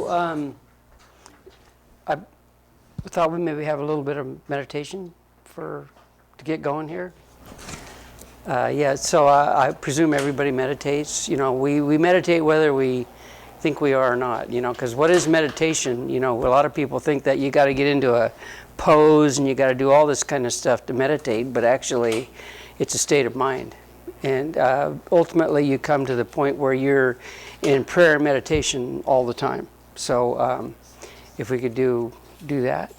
I thought we maybe have a little bit of meditation to get going here. So I presume everybody meditates. We meditate whether we think we are or not, because what is meditation? A lot of people think that you got to get into a pose and you got to do all this kind of stuff to meditate, but actually it's a state of mind. And ultimately you come to the point where you're in prayer and meditation all the time. So if we could do that,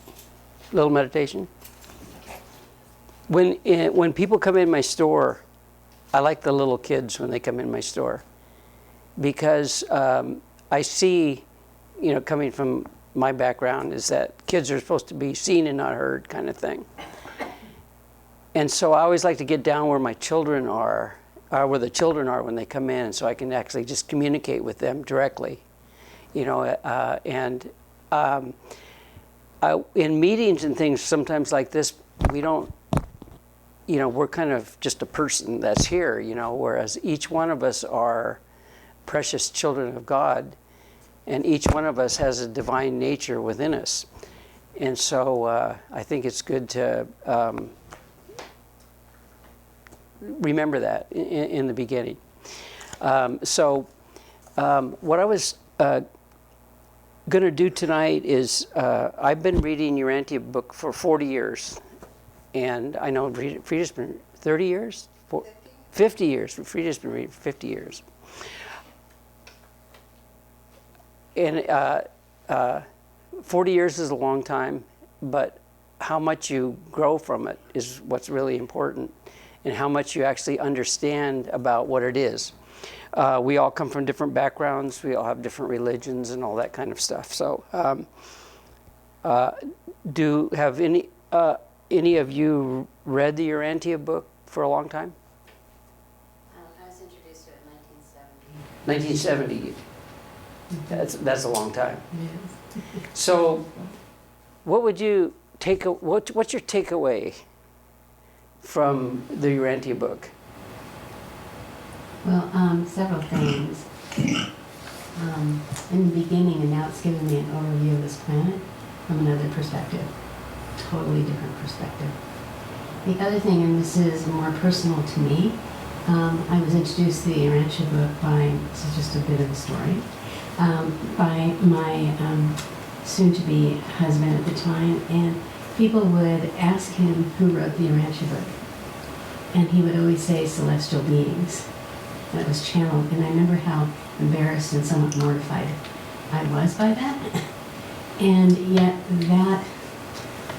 little meditation. When people come in my store, I like the little kids when they come in my store, because I see, coming from my background, is that kids are supposed to be seen and not heard kind of thing. And so I always like to get down where my children are, where the children are when they come in, so I can actually just communicate with them directly. In meetings and things sometimes like this, we don't, we're kind of just a person that's here, whereas each one of us are precious children of God, and each one of us has a divine nature within us. And so I think it's good to remember that in the beginning. What I was going to do tonight is, I've been reading Urantia book for 40 years. And I know Frida's been 30 years? 50 years. Frida's been reading for 50 years. And 40 years is a long time, but how much you grow from it is what's really important, and how much you actually understand about what it is. We all come from different backgrounds. We all have different religions and all that kind of stuff. So have any of you read the Urantia book for a long time? I was introduced to it in 1970. 1970. That's a long time. Yes. So, what would you what's your takeaway from the Urantia book? Well, several things. In the beginning, and now it's giving me an overview of this planet from another perspective. Totally different perspective. The other thing, and this is more personal to me, I was introduced to the Urantia book by, this is just a bit of a story, by my soon-to-be husband at the time, and people would ask him who wrote the Urantia book, and he would always say celestial beings. That was channeled, and I remember how embarrassed and somewhat mortified I was by that, and yet that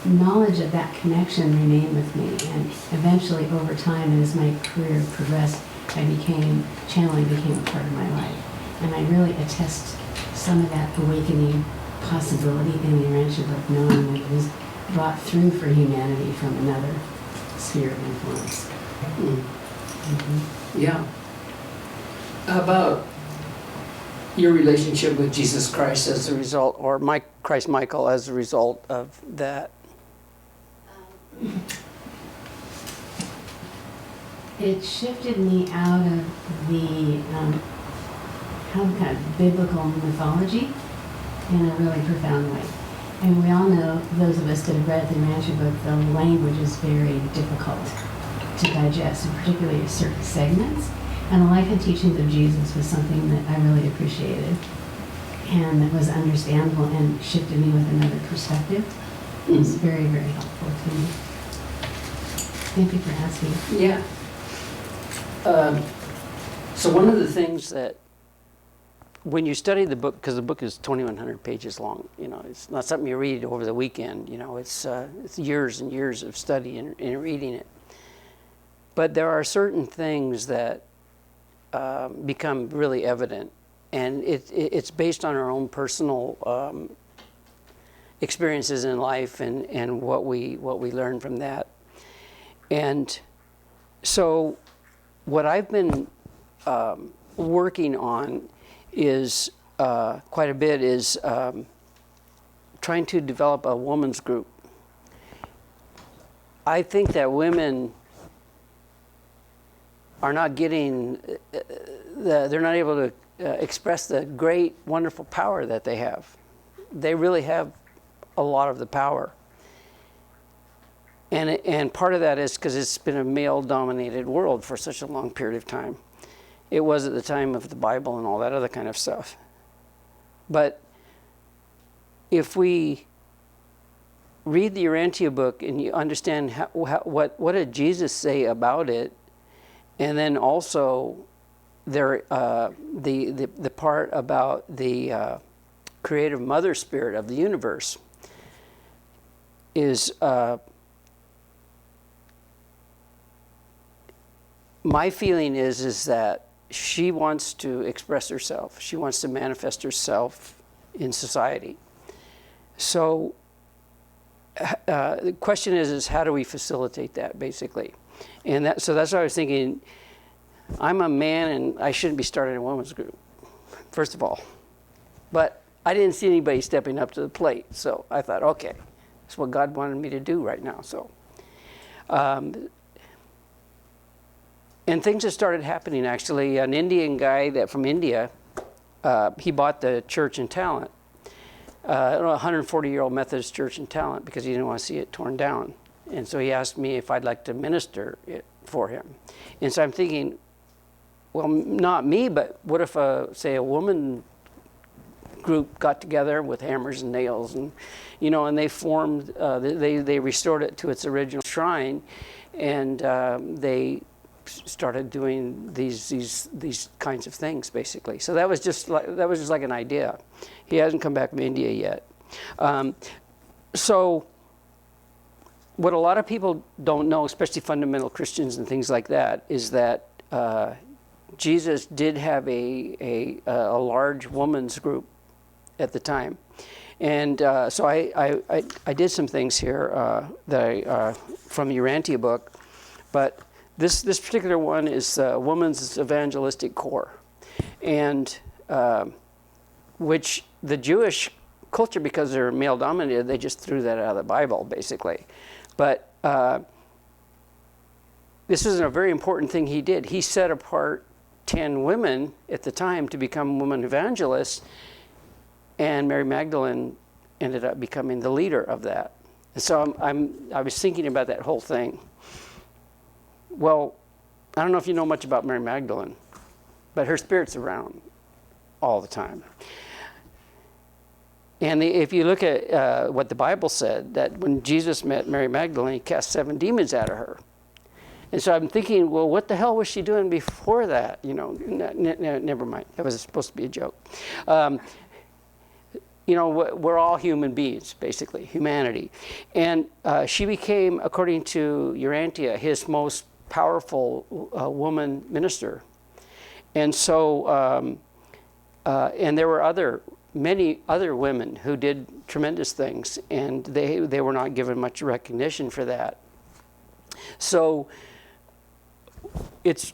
knowledge of that connection remained with me, and eventually over time, and as my career progressed, channeling became a part of my life. And I really attest some of that awakening possibility in the Urantia book, knowing that it was brought through for humanity from another sphere of influence. Mm-hmm. Yeah. How about your relationship with Jesus Christ as a result, or Christ Michael as a result of that? It shifted me out of the kind of biblical mythology in a really profound way. And we all know, those of us that have read the Urantia book, the language is very difficult to digest, and particularly certain segments. And the life and teachings of Jesus was something that I really appreciated, and that was understandable and shifted me with another perspective. It was very, very helpful to me. Thank you for asking. Yeah. So one of the things that, when you study the book, because the book is 2,100 pages long, it's not something you read over the weekend. It's years and years of study in reading it. But there are certain things that become really evident, and it's based on our own personal experiences in life and what we learn from that. And so what I've been working on is quite a bit is trying to develop a women's group. I think that women are not getting, they're not able to express the great, wonderful power that they have. they really have a lot of the power. And part of that is because it's been a male-dominated world for such a long period of time. It was at the time of the Bible and all that other kind of stuff. But if we read the Urantia book and you understand what did Jesus say about it, and then also the part about the creative mother spirit of the universe is my feeling is that she wants to express herself. She wants to manifest herself in society. So the question is how do we facilitate that, basically? And so that's what I was thinking. I'm a man and I shouldn't be starting a women's group, first of all. But I didn't see anybody stepping up to the plate. So I thought, okay, that's what God wanted me to do right now. So, and things have started happening, actually. An Indian guy from India, he bought the church in Talent, a 140-year-old Methodist church in Talent, because he didn't want to see it torn down. And so he asked me if I'd like to minister it for him. And so I'm thinking, well, not me, but what if, say, a woman group got together with hammers and nails, and and they formed, they restored it to its original shrine, and they started doing these kinds of things, basically. So that was just like an idea. He hasn't come back from India yet. So what a lot of people don't know, especially fundamental Christians and things like that, is that Jesus did have a large women's group at the time. And so I did some things here that from the Urantia book, but this particular one is Women's Evangelistic Corps, and which the Jewish culture, because they're male-dominated, they just threw that out of the Bible, basically. But this is a very important thing he did. He set apart 10 women at the time to become women evangelists, and Mary Magdalene ended up becoming the leader of that. And so I was thinking about that whole thing. Well, I don't know if you know much about Mary Magdalene, but her spirit's around all the time. And if you look at what the Bible said, that when Jesus met Mary Magdalene, he cast 7 demons out of her. And so I'm thinking, well, what the hell was she doing before that? Never mind. That was supposed to be a joke. We're all human beings, basically, humanity. And she became, according to Urantia, his most powerful woman minister. And so, and there were many other women who did tremendous things, and they were not given much recognition for that. So it's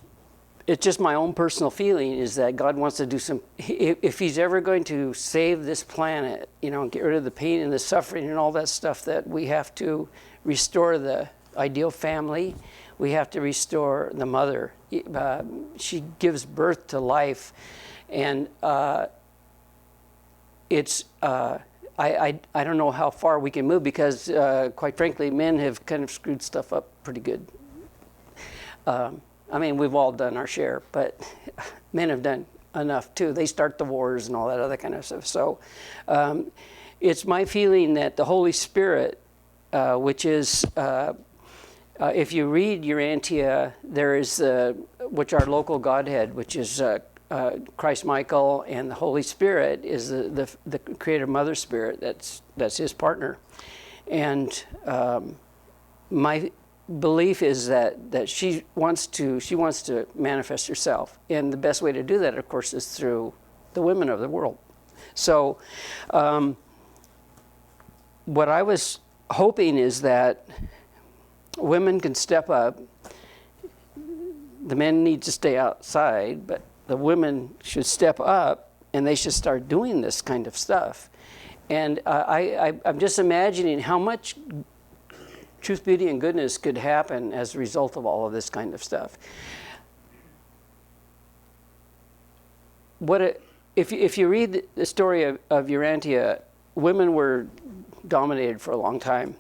just my own personal feeling is that God wants to do some, if he's ever going to save this planet, and get rid of the pain and the suffering and all that stuff, that we have to restore the ideal family. We have to restore the mother. She gives birth to life, and it's I don't know how far we can move, because quite frankly, men have kind of screwed stuff up pretty good. I mean, we've all done our share, but men have done enough too. They start the wars and all that other kind of stuff. So it's my feeling that the Holy Spirit, which is, if you read Urantia, there is, which our local Godhead, which is Christ Michael, and the Holy Spirit is the Creator Mother Spirit. That's his partner. And my belief is that she wants to manifest herself, and the best way to do that, of course, is through the women of the world. So what I was hoping is that women can step up. The men need to stay outside, but the women should step up, and they should start doing this kind of stuff. And I'm just imagining how much truth, beauty, and goodness could happen as a result of all of this kind of stuff. If you read the story of Urantia, women were dominated for a long time.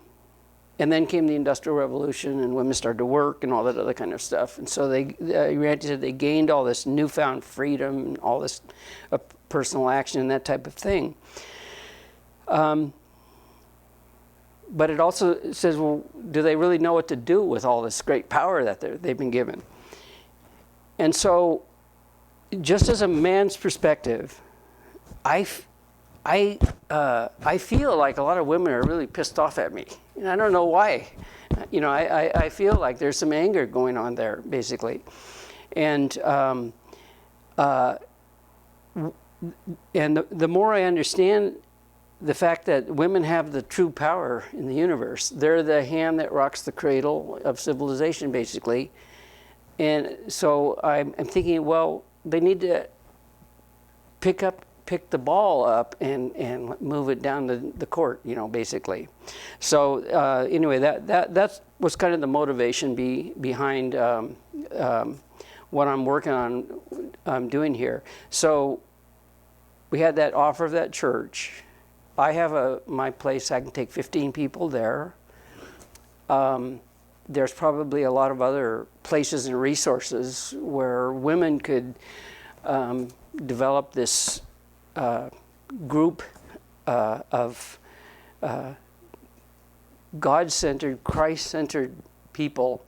And then came the Industrial Revolution, and women started to work and all that other kind of stuff. And so Urantia said they gained all this newfound freedom and all this personal action and that type of thing. But it also says, well, do they really know what to do with all this great power that they've been given? And so, just as a man's perspective, I feel like a lot of women are really pissed off at me. And I don't know why. You know, I feel like there's some anger going on there, basically. And the more I understand the fact that women have the true power in the universe, they're the hand that rocks the cradle of civilization, basically. And so I'm thinking, well, they need to pick the ball up and move it down the court, you know, basically. So anyway, that was kind of the motivation behind what I'm working on doing here. So we had that offer of that church. I have my place. I can take 15 people there. There's probably a lot of other places and resources where women could develop this group of God-centered, Christ-centered people.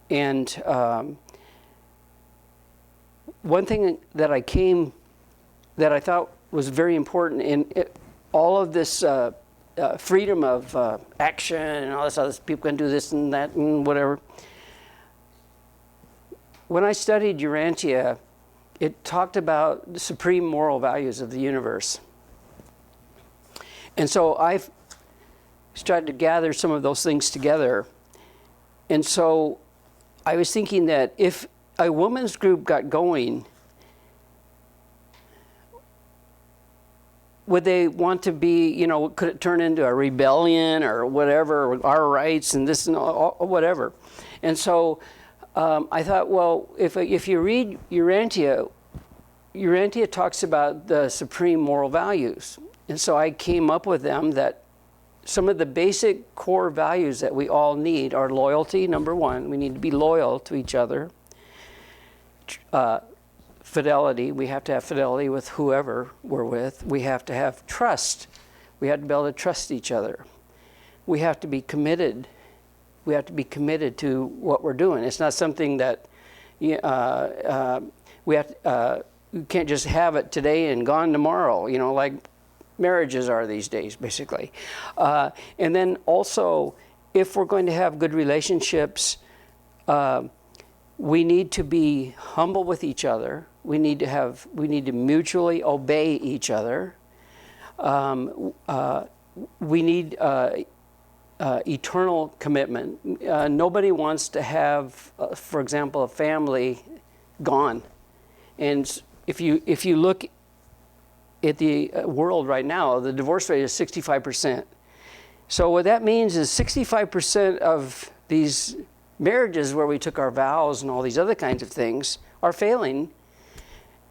And one thing that I thought was very important in all of this freedom of action and all this other, people can do this and that and whatever. When I studied Urantia, it talked about the supreme moral values of the universe. And so I've started to gather some of those things together. And so I was thinking that if a women's group got going, would they want to be, you know, could it turn into a rebellion or whatever, or our rights and this and all, whatever. And so I thought, well, if you read Urantia talks about the supreme moral values. And so I came up with them that some of the basic core values that we all need are loyalty, number one. We need to be loyal to each other. Fidelity, we have to have fidelity with whoever we're with. We have to have trust. We have to be able to trust each other. We have to be committed. We have to be committed to what we're doing. It's not something that we can't just have it today and gone tomorrow, you know, like marriages are these days, basically. And then also, if we're going to have good relationships, we need to be humble with each other. We need to mutually obey each other. We need eternal commitment. Nobody wants to have, for example, a family gone. And if you look at the world right now, the divorce rate is 65%. So what that means is 65% of these marriages where we took our vows and all these other kinds of things are failing.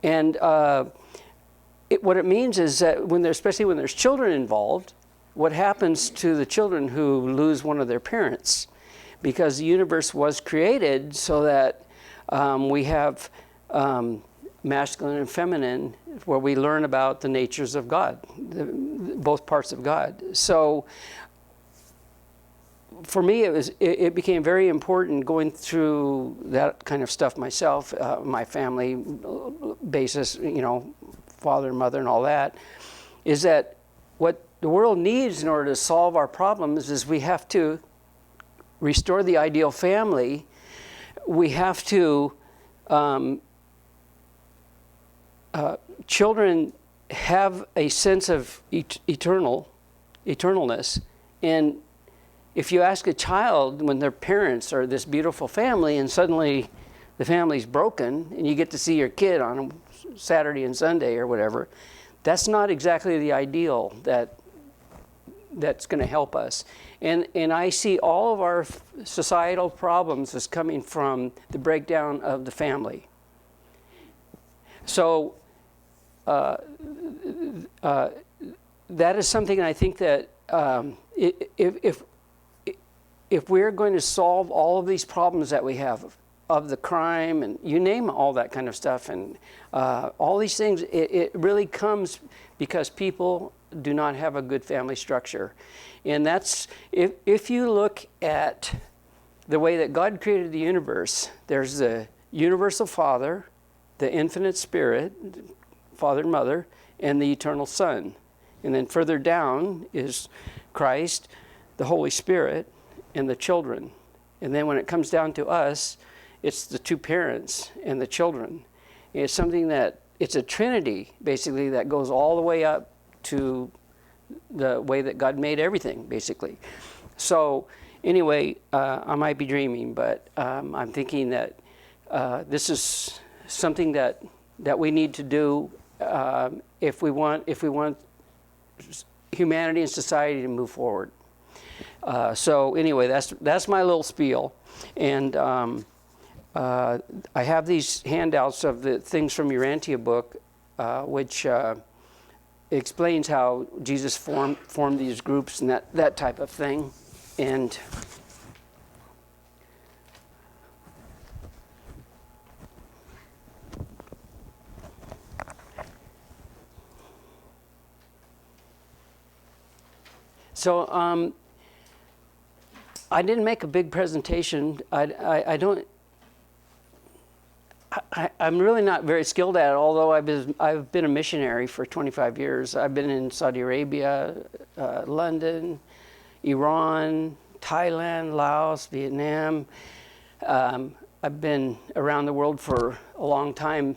And what it means is that especially when there's children involved, what happens to the children who lose one of their parents? Because the universe was created so that we have masculine and feminine, where we learn about the natures of God, both parts of God. So for me, it became very important going through that kind of stuff myself, my family basis, you know, father and mother and all that, is that what the world needs in order to solve our problems is we have to restore the ideal family. We have to, children have a sense of eternalness, and if you ask a child when their parents are this beautiful family and suddenly the family's broken and you get to see your kid on Saturday and Sunday or whatever, that's not exactly the ideal that's going to help us. And I see all of our societal problems as coming from the breakdown of the family. So that is something I think that if we're going to solve all of these problems that we have of the crime and you name all that kind of stuff and all these things, it really comes because people do not have a good family structure. And that's, if you look at the way that God created the universe, there's the universal Father, the infinite Spirit, Father and Mother, and the eternal Son. And then further down is Christ, the Holy Spirit, and the children. And then when it comes down to us, it's the two parents and the children. And it's something that, it's a trinity, basically, that goes all the way up to the way that God made everything, basically. So anyway, I might be dreaming, but I'm thinking that this is something that we need to do if we want humanity and society to move forward. So anyway, that's my little spiel, and I have these handouts of the things from Urantia book, which explains how Jesus formed these groups and that type of thing, and so I didn't make a big presentation. I'm really not very skilled at it, although I've been a missionary for 25 years. I've been in Saudi Arabia, London, Iran, Thailand, Laos, Vietnam. I've been around the world for a long time,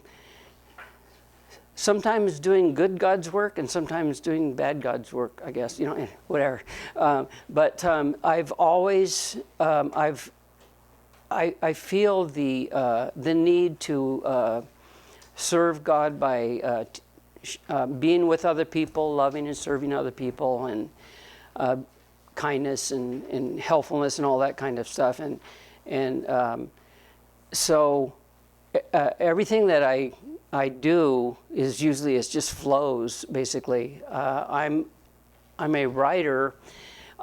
sometimes doing good God's work and sometimes doing bad God's work, I guess, whatever. But I've always, I feel the need to serve God by being with other people, loving and serving other people, and kindness and helpfulness and all that kind of stuff. And so everything that I do is usually, it just flows, basically. I'm a writer.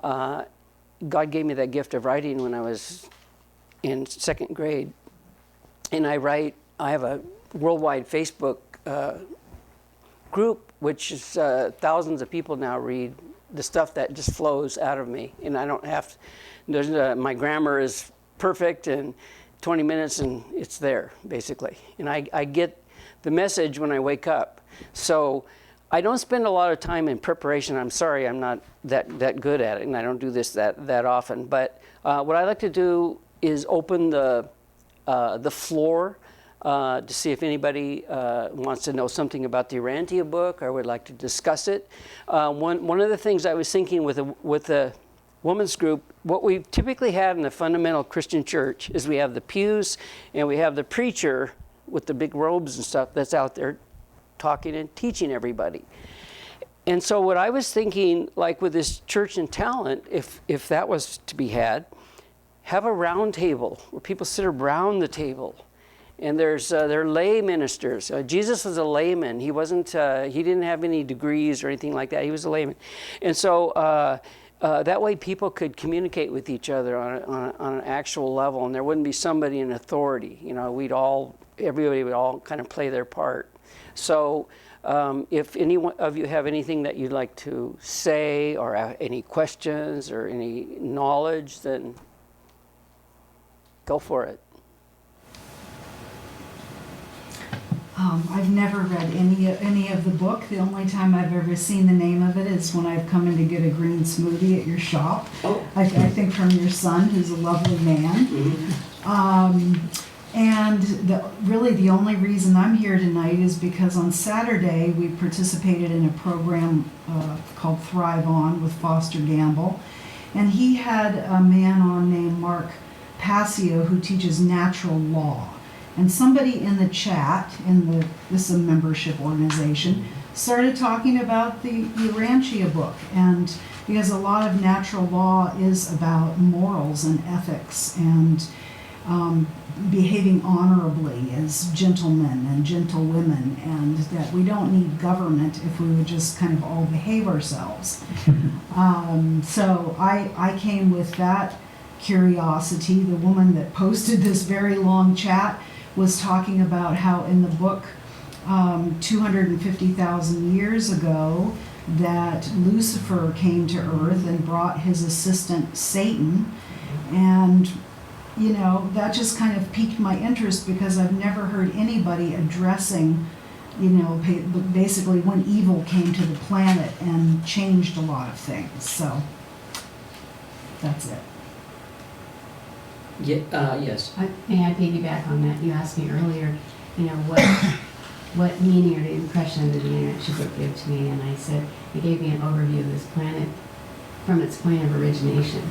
God gave me that gift of writing when I was in second grade. And I have a worldwide Facebook group, which is thousands of people now read the stuff that just flows out of me. And I don't have to, my grammar is perfect, and 20 minutes and it's there, basically. And I get the message when I wake up. So I don't spend a lot of time in preparation. I'm sorry, I'm not that good at it, and I don't do this that often. But what I like to do is open the floor to see if anybody wants to know something about the Urantia book or would like to discuss it. One of the things I was thinking with the women's group, what we typically have in the fundamental Christian church is we have the pews and we have the preacher with the big robes and stuff that's out there talking and teaching everybody. And so what I was thinking, like with this church and talent, if that was to be had, have a round table where people sit around the table. And there are lay ministers. Jesus was a layman. He wasn't. He didn't have any degrees or anything like that. He was a layman, and so that way people could communicate with each other on an actual level, and there wouldn't be somebody in authority. Everybody would all kind of play their part. So if any of you have anything that you'd like to say, or any questions or any knowledge, then go for it. I've never read any of the book. The only time I've ever seen the name of it is when I've come in to get a green smoothie at your shop. Oh. I think from your son, who's a lovely man. Mm-hmm. And really the only reason I'm here tonight is because on Saturday we participated in a program called Thrive On with Foster Gamble. And he had a man on named Mark Passio who teaches natural law. And somebody in the chat, this is a membership organization, started talking about the Urantia book. And because a lot of natural law is about morals and ethics and behaving honorably as gentlemen and gentlewomen, and that we don't need government if we would just kind of all behave ourselves. So I came with that curiosity. The woman that posted this very long chat was talking about how in the book 250,000 years ago that Lucifer came to earth and brought his assistant Satan, and you know, that just kind of piqued my interest because I've never heard anybody addressing, you know, basically when evil came to the planet and changed a lot of things. So that's it. Yes. May I piggyback on that? You asked me earlier, you know, what meaning or the impression did the Urantia book give to me? And I said, it gave me an overview of this planet from its point of origination.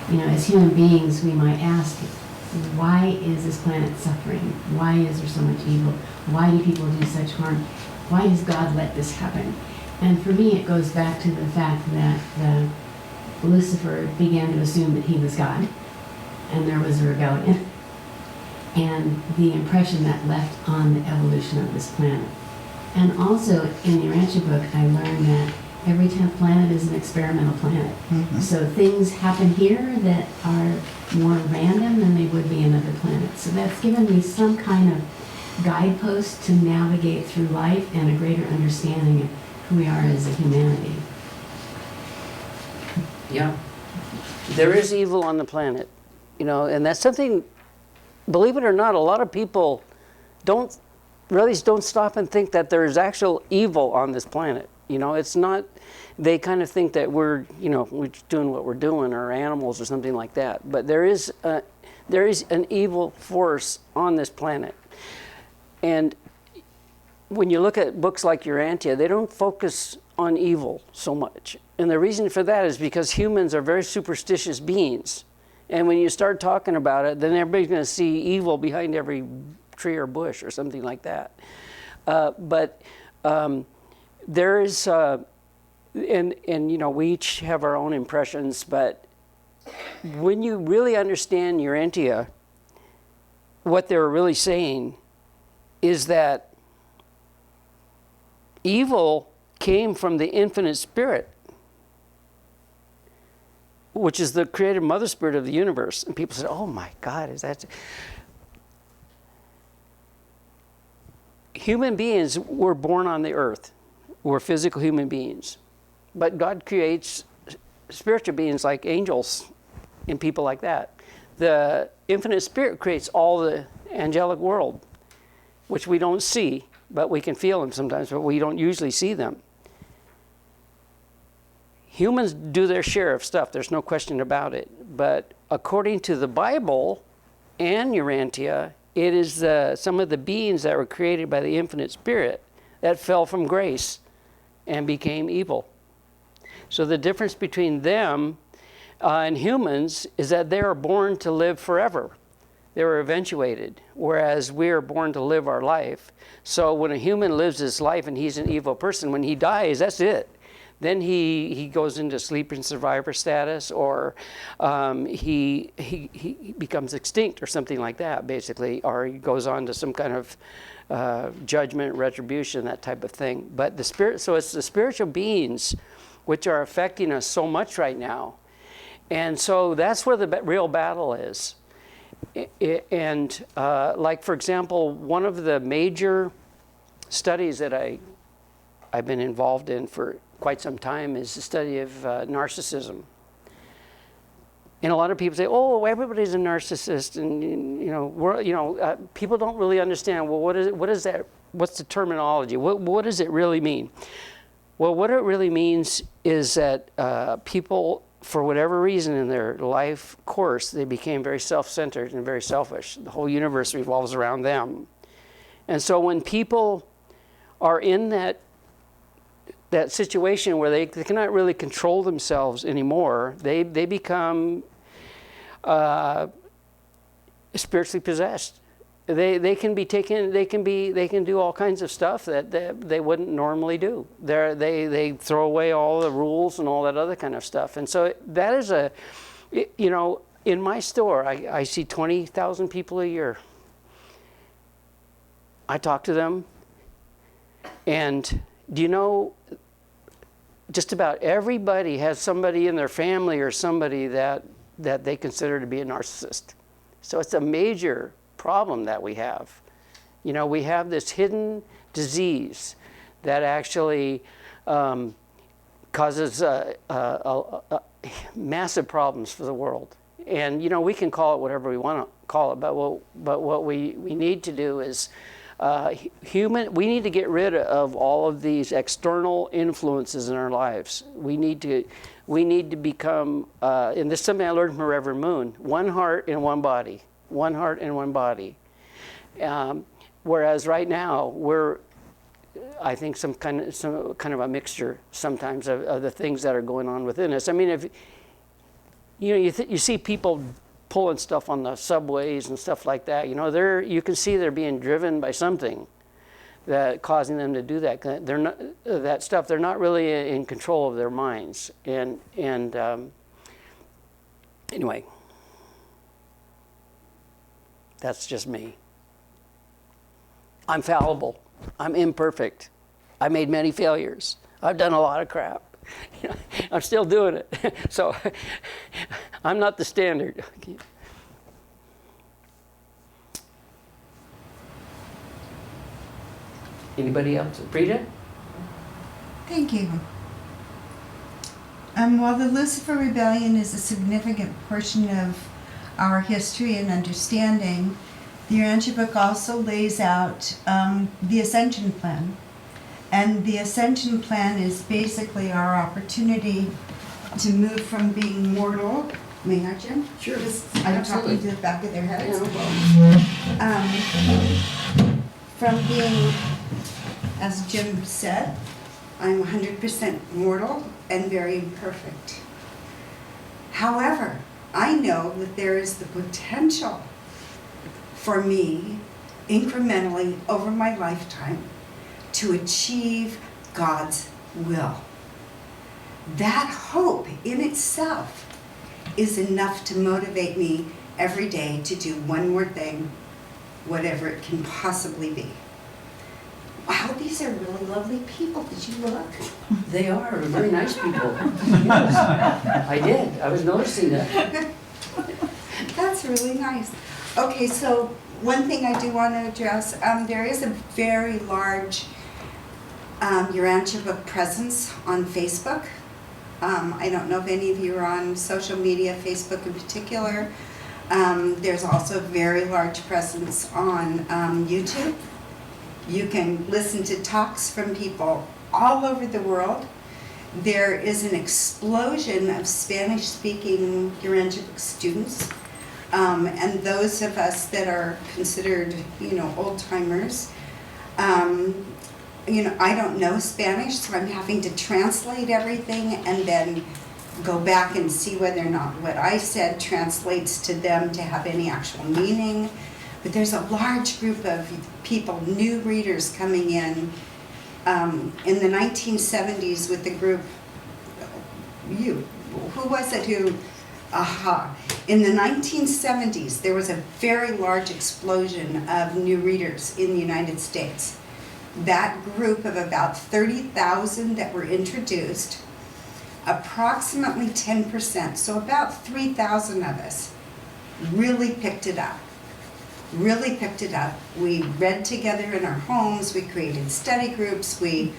You know, as human beings, we might ask, why is this planet suffering? Why is there so much evil? Why do people do such harm? Why does God let this happen? And for me, it goes back to the fact that Lucifer began to assume that he was God, and there was a rebellion, and the impression that left on the evolution of this planet. And also, in the Urantia book, I learned that every 10th planet is an experimental planet. Mm-hmm. So things happen here that are more random than they would be in other planets. So that's given me some kind of guidepost to navigate through life and a greater understanding of who we are as a humanity. Yeah. There is evil on the planet, you know, and that's something, believe it or not, a lot of people don't stop and think that there's actual evil on this planet. You know, it's not, they kind of think that we're doing what we're doing, or animals or something like that. But there is an evil force on this planet. And when you look at books like Urantia, they don't focus on evil so much. And the reason for that is because humans are very superstitious beings. And when you start talking about it, then everybody's going to see evil behind every tree or bush or something like that. There is, and you know, we each have our own impressions, but when you really understand Urantia, what they're really saying is that evil came from the infinite spirit, which is the creative mother spirit of the universe. And people say, oh my God, is that... Human beings were born on the earth. We're physical human beings. But God creates spiritual beings like angels and people like that. The infinite spirit creates all the angelic world, which we don't see, but we can feel them sometimes, but we don't usually see them. Humans do their share of stuff, there's no question about it. But according to the Bible and Urantia, it is some of the beings that were created by the infinite spirit that fell from grace and became evil. So the difference between them and humans is that they are born to live forever. They were eventuated, whereas we are born to live our life. So when a human lives his life and he's an evil person, when he dies, that's it. Then he goes into sleeping survivor status, or he becomes extinct or something like that, basically, or he goes on to some kind of judgment, retribution, that type of thing. But so it's the spiritual beings which are affecting us so much right now. And so that's where the real battle is. And like, for example, one of the major studies that I've been involved in for quite some time is the study of narcissism. And a lot of people say, "Oh, everybody's a narcissist," and people don't really understand. Well, what is that? What's the terminology? What does it really mean? Well, what it really means is that people, for whatever reason in their life course, they became very self-centered and very selfish. The whole universe revolves around them. And so when people are in that situation where they cannot really control themselves anymore, they become spiritually possessed. They can be taken. They can do all kinds of stuff that they wouldn't normally do. They throw away all the rules and all that other kind of stuff. And so that is in my store, I see 20,000 people a year. I talk to them, and do you know, just about everybody has somebody in their family or somebody that they consider to be a narcissist. So it's a major problem that we have. You know, we have this hidden disease that actually causes massive problems for the world. And, you know, we can call it whatever we want to call it, but what we need to do is we need to get rid of all of these external influences in our lives. We need to become, and this is something I learned from Reverend Moon, one heart and one body. One heart and one body. Whereas right now, we're, I think, some kind of a mixture sometimes of the things that are going on within us. I mean, if you see people pulling stuff on the subways and stuff like that, you know, you can see they're being driven by something that causing them to do that. They're not that stuff. They're not really in control of their minds. And anyway, that's just me. I'm fallible. I'm imperfect. I made many failures. I've done a lot of crap. I'm still doing it. So I'm not the standard. Anybody else? Frida? Thank you. While the Lucifer Rebellion is a significant portion of our history and understanding, the Urantia book also lays out the Ascension Plan. And the Ascension Plan is basically our opportunity to move from being mortal. May I, Jim? Sure. I'm talking to the back of their heads. Yeah, From being, as Jim said, I'm 100% mortal and very imperfect. However, I know that there is the potential for me, incrementally over my lifetime, to achieve God's will. That hope in itself is enough to motivate me every day to do one more thing, whatever it can possibly be. Wow, these are really lovely people. Did you look? they are very nice people. Yes, I did. I was noticing that. That's really nice. Okay, so one thing I do want to address, there is a very large Urantia book presence on Facebook. I don't know if any of you are on social media, Facebook in particular. There's also a very large presence on YouTube. You can listen to talks from people all over the world. There is an explosion of Spanish-speaking Urantia book students. And those of us that are considered, old-timers, I don't know Spanish, so I'm having to translate everything and then go back and see whether or not what I said translates to them to have any actual meaning. But there's a large group of people, new readers coming in the 1970s with the group, who was it who, in the 1970s, there was a very large explosion of new readers in the United States. That group of about 30,000 that were introduced, approximately 10%, so about 3,000 of us, really picked it up. We read together in our homes, we created study groups, we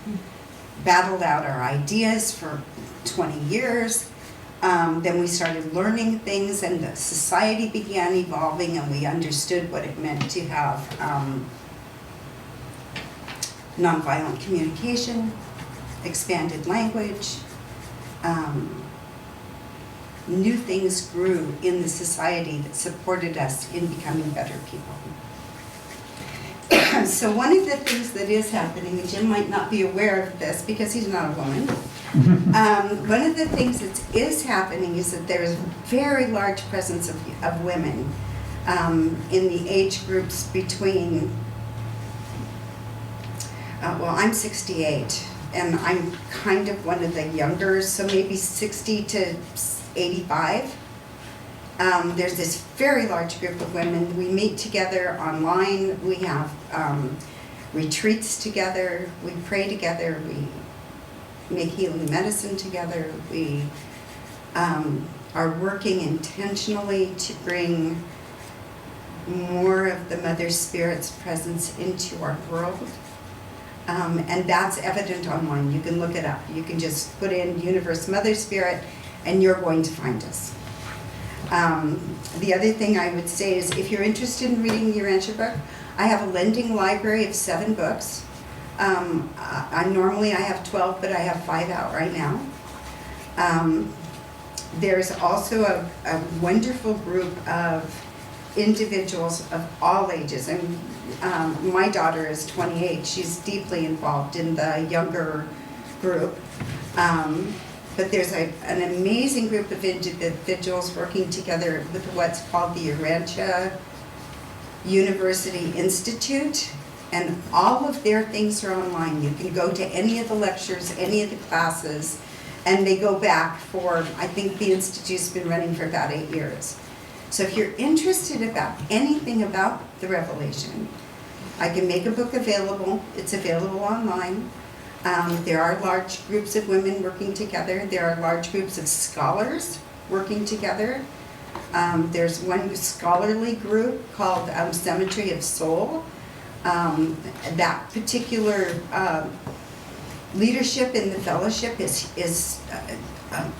battled out our ideas for 20 years. Then we started learning things and the society began evolving and we understood what it meant to have nonviolent communication, expanded language. New things grew in the society that supported us in becoming better people. So one of the things that is happening, and Jim might not be aware of this because he's not a woman, one of the things that is happening is that there is a very large presence of women in the age groups between, I'm 68, and I'm kind of one of the younger, so maybe 60 to 85. There's this very large group of women. We meet together online. We have retreats together. We pray together. We make healing medicine together. We are working intentionally to bring more of the Mother Spirit's presence into our world. And that's evident online. You can look it up. You can just put in Universe Mother Spirit and you're going to find us. The other thing I would say is if you're interested in reading the Urantia book, I have a lending library of 7 books. Normally I have 12, but I have 5 out right now. There's also a wonderful group of individuals of all ages. And my daughter is 28. She's deeply involved in the younger group. But there's an amazing group of individuals working together with what's called the Urantia University Institute. And all of their things are online. You can go to any of the lectures, any of the classes, and they go back for, I think the Institute's been running for about 8 years. So if you're interested about anything about the Revelation, I can make a book available. It's available online. There are large groups of women working together. There are large groups of scholars working together. There's one scholarly group called Cemetery of Soul. That particular leadership in the fellowship is a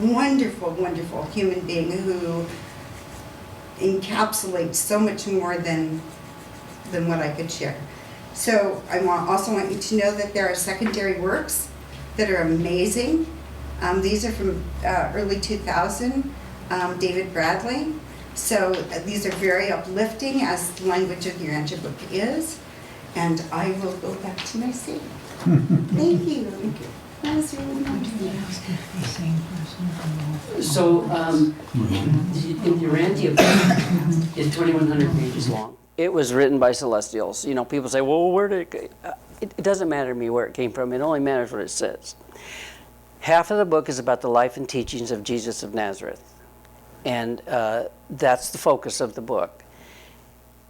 wonderful, wonderful human being who encapsulates so much more than what I could share. So I also want you to know that there are secondary works that are amazing. These are from early 2000, David Bradley. So these are very uplifting, as the language of the Urantia book is. And I will go back to my seat. Thank you. That was really nice. So, the Urantia book is 2,100 pages long. It was written by celestials. You know, people say, well, where did it go? It doesn't matter to me where it came from. It only matters what it says. Half of the book is about the life and teachings of Jesus of Nazareth. And that's the focus of the book.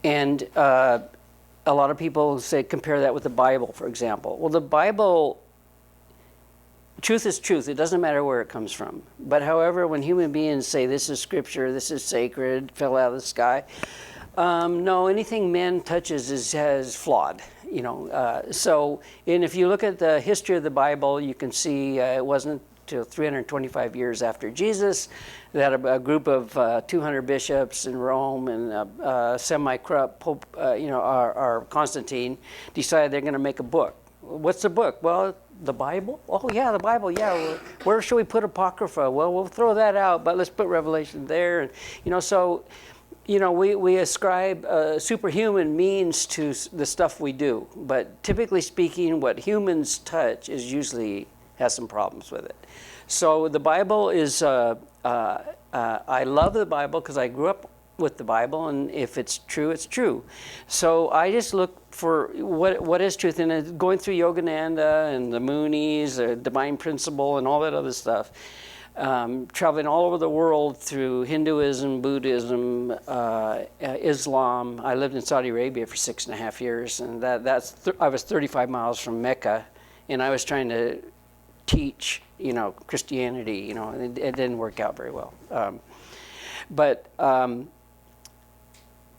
And a lot of people say, compare that with the Bible, for example. Well, the Bible, truth is truth. It doesn't matter where it comes from. But however, when human beings say, this is scripture, this is sacred, fell out of the sky, no, anything man touches is flawed. You know, and if you look at the history of the Bible, you can see it wasn't till 325 years after Jesus that a group of 200 bishops in Rome and semi-corrupt Pope, our Constantine, decided they're going to make a book. What's the book? Well, the Bible? Oh, yeah, the Bible, yeah. Where should we put Apocrypha? Well, we'll throw that out, but let's put Revelation there. And, we ascribe superhuman means to the stuff we do. But typically speaking, what humans touch usually has some problems with it. So the Bible is, I love the Bible because I grew up with the Bible, and if it's true, it's true. So I just look for what is truth, and going through Yogananda and the Moonies, the Divine Principle, and all that other stuff. Traveling all over the world through Hinduism, Buddhism, Islam. I lived in Saudi Arabia for 6.5 years, and I was 35 miles from Mecca, and I was trying to teach, Christianity, and it didn't work out very well.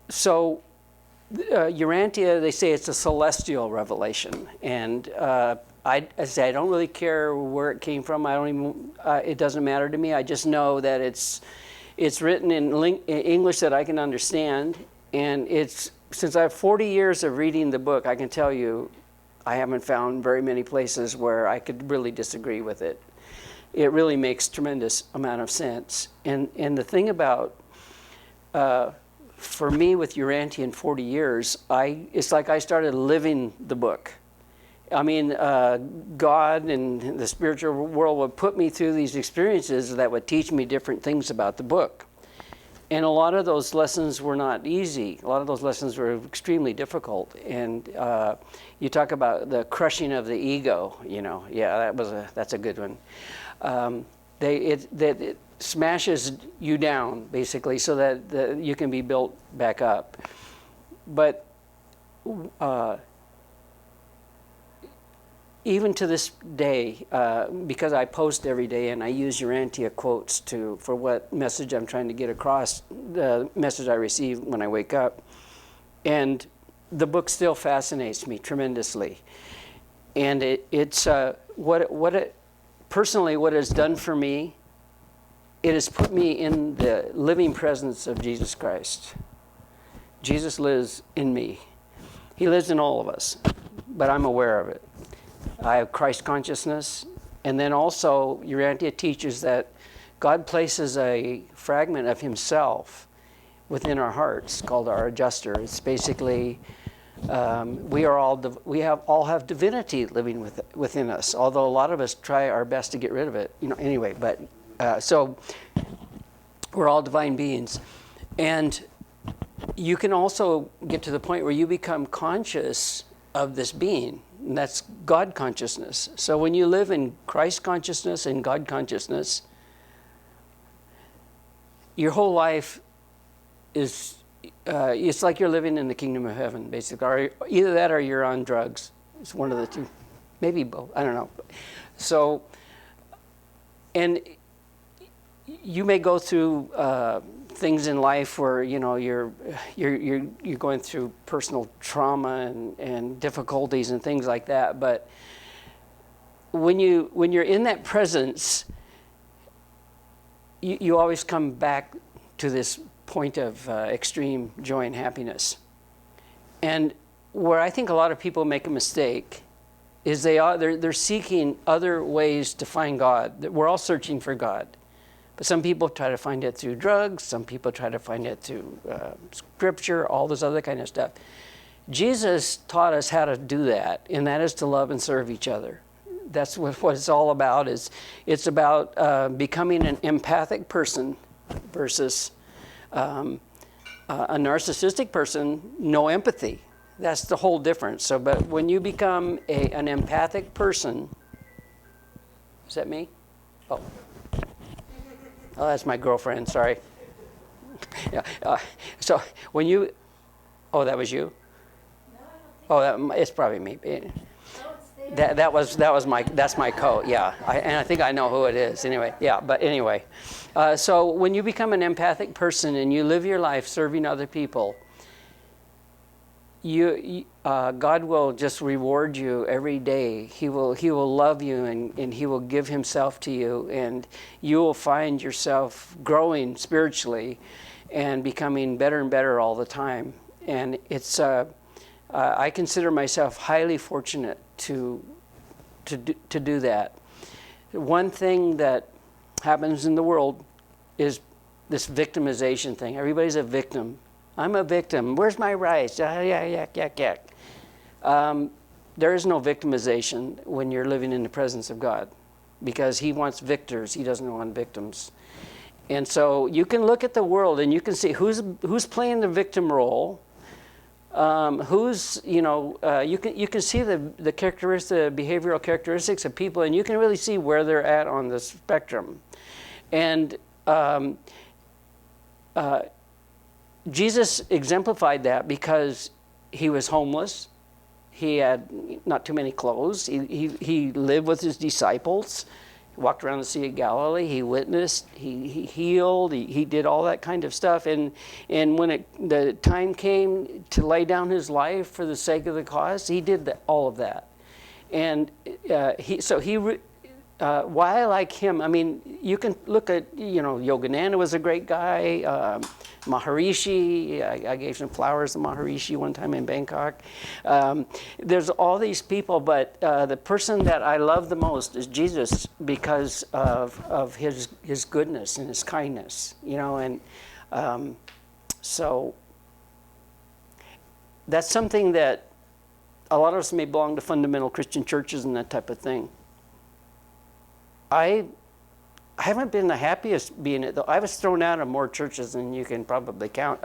So Urantia, they say it's a celestial revelation, and I say I don't really care where it came from. I don't even. It doesn't matter to me. I just know that it's written in English that I can understand, and since I have 40 years of reading the book, I can tell you, I haven't found very many places where I could really disagree with it. It really makes tremendous amount of sense. And the thing about for me with Urantia in 40 years, it's like I started living the book. I mean, God and the spiritual world would put me through these experiences that would teach me different things about the book. And a lot of those lessons were not easy. A lot of those lessons were extremely difficult. And you talk about the crushing of the ego, yeah, that's a good one. smashes you down, basically, so that you can be built back up. But even to this day, because I post every day and I use Urantia quotes for what message I'm trying to get across, the message I receive when I wake up, and the book still fascinates me tremendously. And it's personally what it's done for me. It has put me in the living presence of Jesus Christ. Jesus lives in me. He lives in all of us, but I'm aware of it. I have Christ consciousness, and then also Urantia teaches that God places a fragment of himself within our hearts called our adjuster. It's basically we all have divinity living within us, although a lot of us try our best to get rid of it. Anyway, but so we're all divine beings, and you can also get to the point where you become conscious of this being, and that's God consciousness. So when you live in Christ consciousness and God consciousness, your whole life is it's like you're living in the kingdom of heaven, basically. Or either that or you're on drugs. It's one of the two, maybe both. I don't know. So, and you may go through things in life where you're going through personal trauma and difficulties and things like that. But when you're in that presence, you always come back to this point of extreme joy and happiness. And where I think a lot of people make a mistake is they're seeking other ways to find God. We're all searching for God. But some people try to find it through drugs, some people try to find it through scripture, all this other kind of stuff. Jesus taught us how to do that, and that is to love and serve each other. That's what it's all about. It's about becoming an empathic person versus a narcissistic person, no empathy. That's the whole difference. So, but when you become an empathic person, is that me? Oh, that's my girlfriend. Sorry. Yeah. So when you, that was you. It's probably me. That's my coat. Yeah, and I think I know who it is. Anyway, yeah. But anyway, so when you become an empathic person and you live your life serving other people, God will just reward you every day. He will love you and He will give Himself to you, and you will find yourself growing spiritually and becoming better and better all the time. And it's I consider myself highly fortunate to do that. One thing that happens in the world is this victimization thing. Everybody's a victim. I'm a victim. Where's my rights? Yak. There is no victimization when you're living in the presence of God, because He wants victors. He doesn't want victims. And so you can look at the world and you can see who's playing the victim role. You can see the behavioral characteristics of people, and you can really see where they're at on the spectrum. And Jesus exemplified that because He was homeless. He had not too many clothes. He lived with His disciples. He walked around the Sea of Galilee. He witnessed. He healed. He did all that kind of stuff. And when the time came to lay down His life for the sake of the cause, He did all of that. And why I like him, I mean, you can look at, Yogananda was a great guy. Maharishi, I gave some flowers to Maharishi one time in Bangkok. There's all these people, but the person that I love the most is Jesus, because of his goodness and His kindness, and so that's something that a lot of us may belong to fundamental Christian churches and that type of thing. I haven't been the happiest being it, though. I was thrown out of more churches than you can probably count.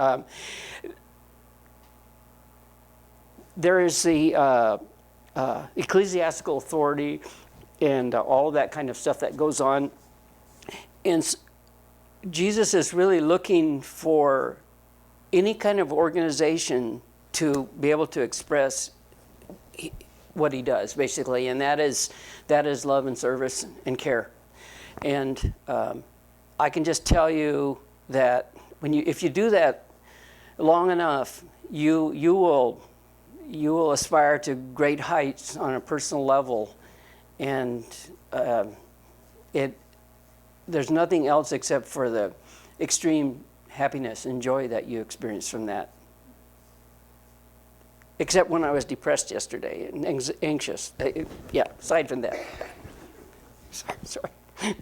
There is the ecclesiastical authority and all that kind of stuff that goes on. And Jesus is really looking for any kind of organization to be able to express what he does, basically, and that is love and service and care. And I can just tell you that if you do that long enough, you will aspire to great heights on a personal level, and there's nothing else except for the extreme happiness and joy that you experience from that. Except when I was depressed yesterday and anxious. Yeah, aside from that. Sorry. I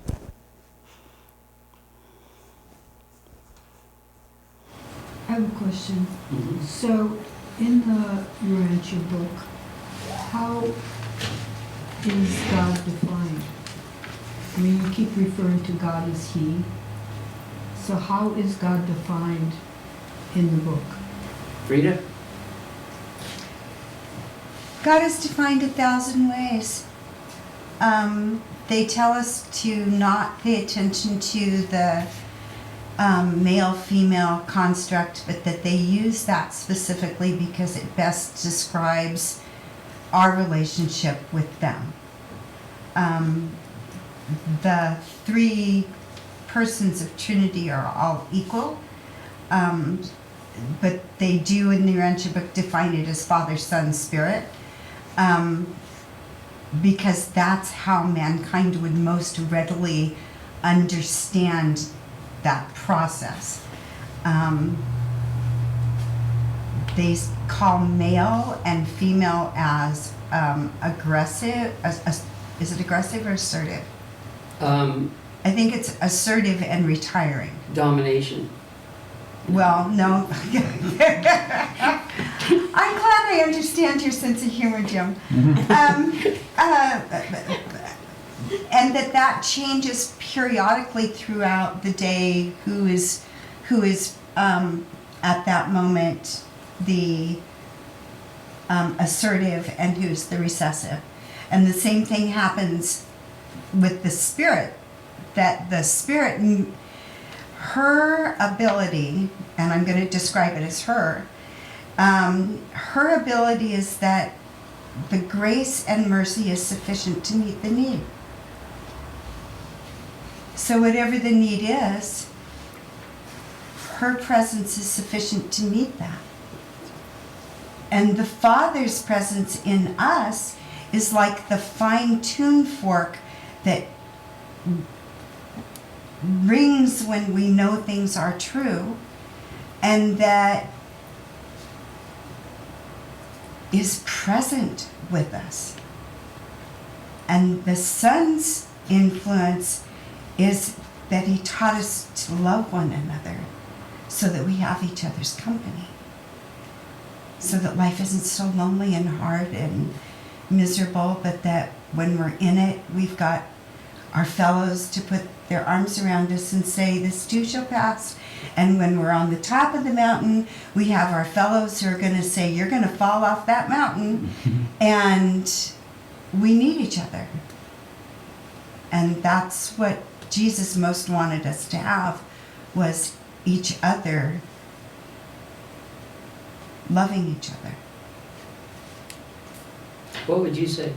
have a question. So, in the Urantia book, how is God defined? I mean, you keep referring to God as He. So how is God defined in the book? Frida? God is defined 1,000 ways. They tell us to not pay attention to the male-female construct, but that they use that specifically because it best describes our relationship with them. The three persons of Trinity are all equal, but they do in the Urantia book define it as Father, Son, Spirit, because that's how mankind would most readily understand that process. They call male and female as aggressive. Is it aggressive or assertive? I think it's assertive and retiring. Domination. Well, no. I'm glad I understand your sense of humor, Jim. And that changes periodically throughout the day. Who is at that moment the assertive and who's the recessive. And the same thing happens with the spirit. That the spirit, her ability, and I'm going to describe it as her ability is that the grace and mercy is sufficient to meet the need. So whatever the need is, her presence is sufficient to meet that. And the Father's presence in us is like the fine-tuned fork that rings when we know things are true, and that is present with us. And the Son's influence is that he taught us to love one another so that we have each other's company, so that life isn't so lonely and hard and miserable, but that when we're in it, we've got our fellows to put their arms around us and say, this too shall pass. And when we're on the top of the mountain, we have our fellows who are going to say, you're going to fall off that mountain. And we need each other. And that's what Jesus most wanted us to have, was each other, loving each other. What would you say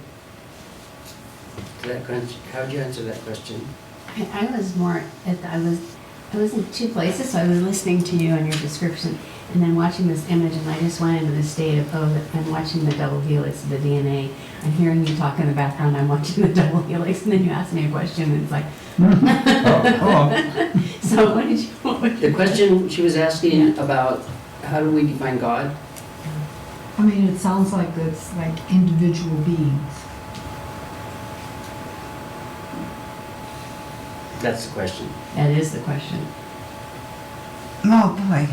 to that question? How would you answer that question? I was more I was in two places, so I was listening to you and your description, and then watching this image, and I just went into the state of, I'm watching the double helix of the DNA. I'm hearing you talk in the background, I'm watching the double helix, and then you asked me a question, and it's like, So what did you? The question she was asking about how do we define God? I mean, it sounds like it's like individual beings. That's the question. That is the question. Oh boy.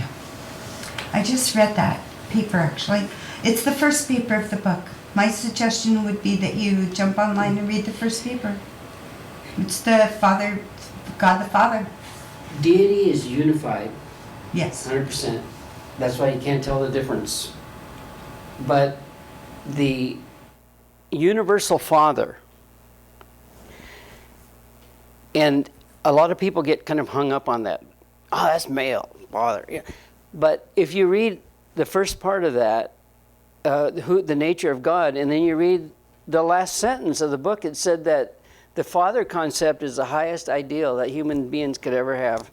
I just read that paper actually. It's the first paper of the book. My suggestion would be that you jump online and read the first paper. It's the Father, God the Father. Deity is unified, Yes. 100%. That's why you can't tell the difference. But the universal Father, and a lot of people get kind of hung up on that. Oh, that's male, father. Yeah. But if you read the first part of that, the nature of God, and then you read the last sentence of the book, it said that the father concept is the highest ideal that human beings could ever have.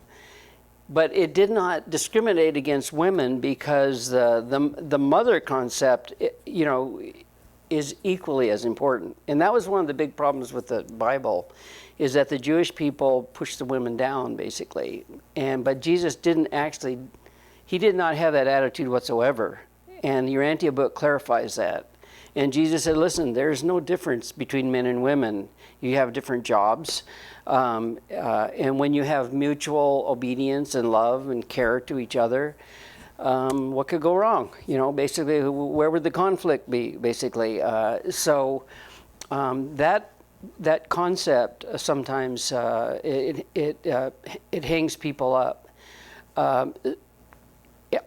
But it did not discriminate against women, because the mother concept, you know, is equally as important. And that was one of the big problems with the Bible, is that the Jewish people pushed the women down, basically. But Jesus didn't actually, he did not have that attitude whatsoever. And the Urantia book clarifies that. And Jesus said, listen, there's no difference between men and women. You have different jobs. And when you have mutual obedience and love and care to each other, what could go wrong? You know, basically, where would the conflict be, basically? So that concept sometimes it hangs people up.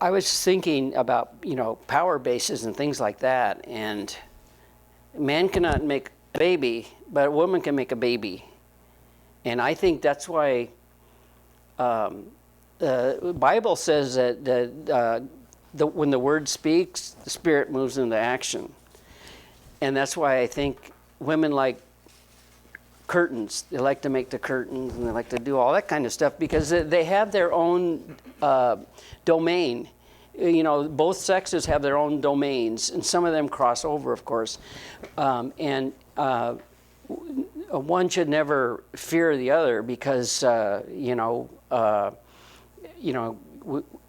I was thinking about, you know, power bases and things like that, and man cannot make a baby, but a woman can make a baby. And I think that's why the Bible says that when the word speaks, the spirit moves into action. And that's why I think women like curtains. They like to make the curtains, and they like to do all that kind of stuff, because they have their own domain. You know, both sexes have their own domains, and some of them cross over, of course. One should never fear the other, because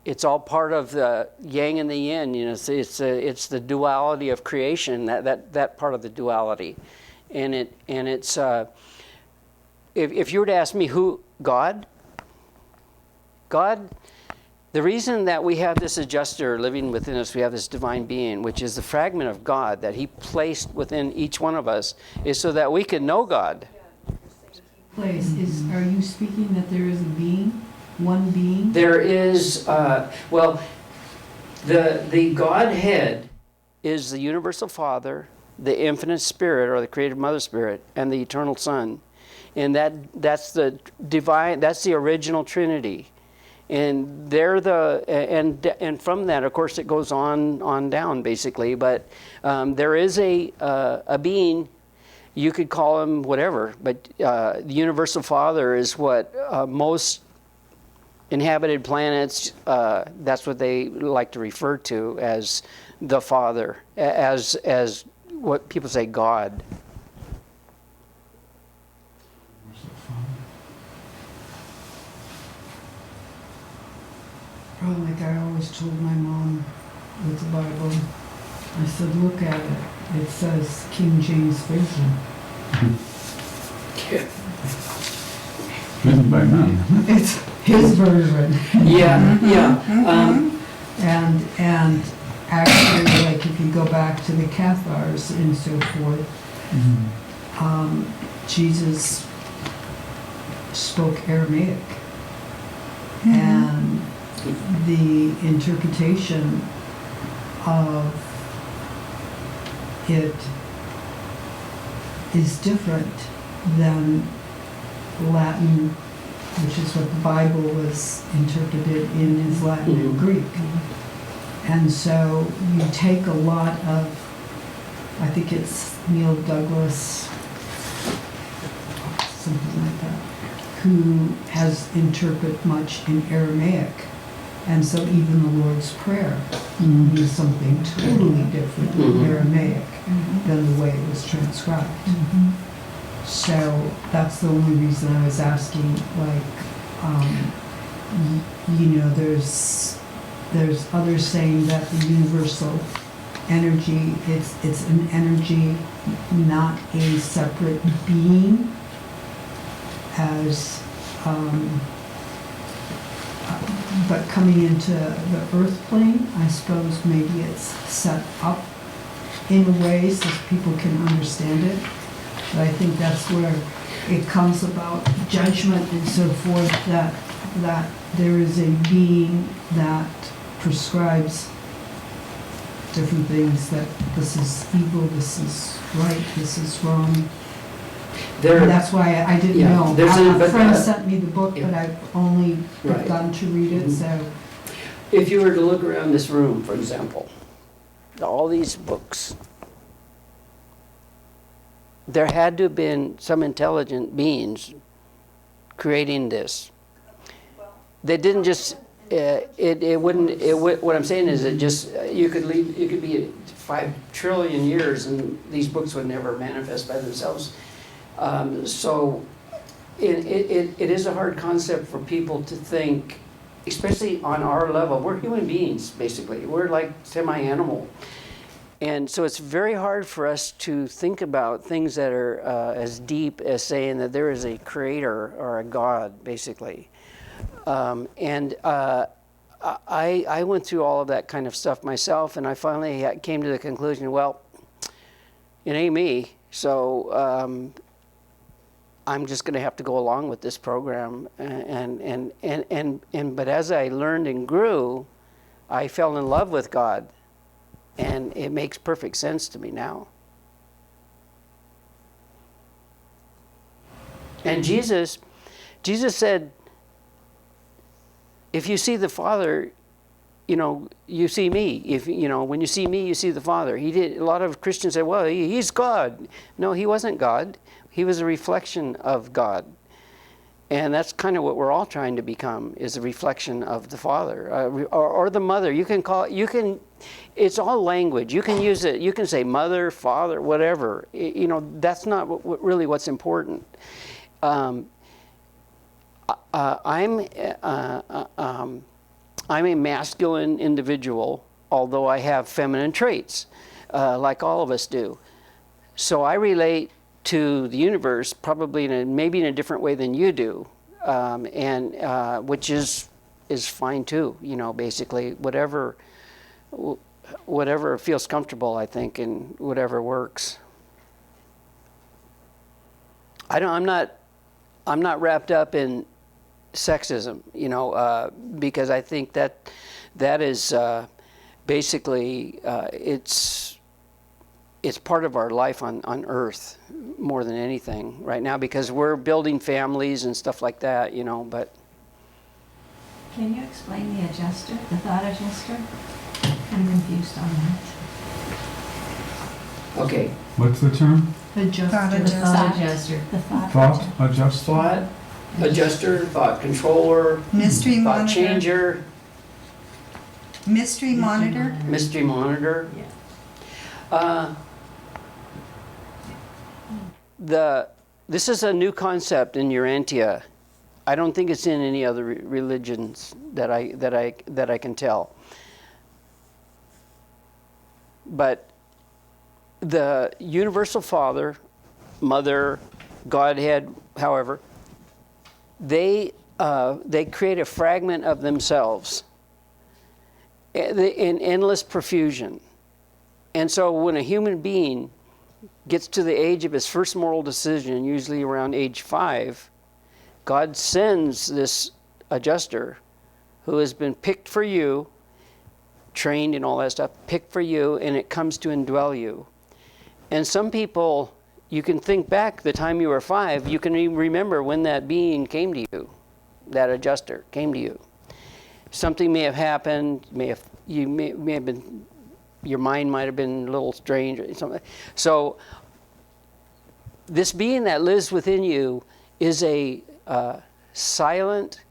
it's all part of the yang and the yin. You know, it's the duality of creation. That part of the duality, and it's if you were to ask me who God. The reason that we have this adjuster living within us, we have this divine being, which is the fragment of God that he placed within each one of us, is so that we can know God. Are you speaking that there is a being, one being? There is, the Godhead is the universal Father, the infinite Spirit, or the creative Mother Spirit, and the eternal Son. And that's the divine, that's the original Trinity. And they're and from that, of course, it goes on down, basically. But there is a being, you could call him whatever, but the universal Father is what most inhabited planets, that's what they like to refer to as the Father, as what people say God. Oh, like I always told my mom with the Bible, I said, look at it. It says King James Version. Written by man. It's his version. Yeah. And actually, like if you go back to the Cathars and so forth, Jesus spoke Aramaic. And the interpretation of it is different than Latin, which is what the Bible was interpreted in, is Latin and Greek. And so you take a lot of, I think it's Neil Douglas, something like that, who has interpreted much in Aramaic. And so even the Lord's Prayer is something totally different in Aramaic than the way it was transcribed. So that's the only reason I was asking, like, there's others saying that the universal energy, it's an energy, not a separate being, as but coming into the earth plane, I suppose maybe it's set up in a way so people can understand it. But I think that's where it comes about judgment and so forth, that there is a being that prescribes different things, that this is evil, this is right, this is wrong. There, And that's why I didn't Yeah, know. there's A but, friend sent me the book, yeah. but I've only Right. begun to read it, so. if you were to look around this room, for example, all these books, there had to have been some intelligent beings creating this. They didn't just, what I'm saying is it just, you could be 5 trillion years and these books would never manifest by themselves. So it is a hard concept for people to think, especially on our level. We're human beings, basically. We're like semi-animal. And so it's very hard for us to think about things that are as deep as saying that there is a creator or a God, basically. I went through all of that kind of stuff myself, and I finally came to the conclusion, well, it ain't me, so I'm just going to have to go along with this program. But as I learned and grew, I fell in love with God. And it makes perfect sense to me now. And Jesus said, if you see the Father, you see me. When you see me, you see the Father. A lot of Christians say, well, he's God. No, he wasn't God. He was a reflection of God. And that's kind of what we're all trying to become, is a reflection of the Father or the Mother. It's all language. You can use it. You can say Mother, Father, whatever. That's not really what's important. I'm a masculine individual, although I have feminine traits, like all of us do. So I relate to the universe probably maybe in a different way than you do, which is fine too. Basically whatever feels comfortable, I think, and whatever works. I'm not wrapped up in sexism, because I think that is basically it's part of our life on Earth more than anything right now, because we're building families and stuff like that, but. Can you explain the adjuster, the thought adjuster? I'm confused on that. Okay. What's the term? Adjuster. The thought adjuster. The thought Thought adjuster? Thought adjuster, thought controller, Mystery thought monitor. changer, Mystery monitor. mystery monitor. Yeah. This is a new concept in Urantia. I don't think it's in any other religions that I can tell. But the universal Father, Mother, Godhead, however, they create a fragment of themselves in endless profusion. And so when a human being gets to the age of his first moral decision, usually around age 5, God sends this adjuster who has been picked for you, trained and all that stuff, picked for you, and it comes to indwell you. And some people, you can think back the time you were 5, you can even remember when that being came to you, that adjuster came to you. Something may have happened, you may have been, your mind might have been a little strange or something. So this being that lives within you is a silent,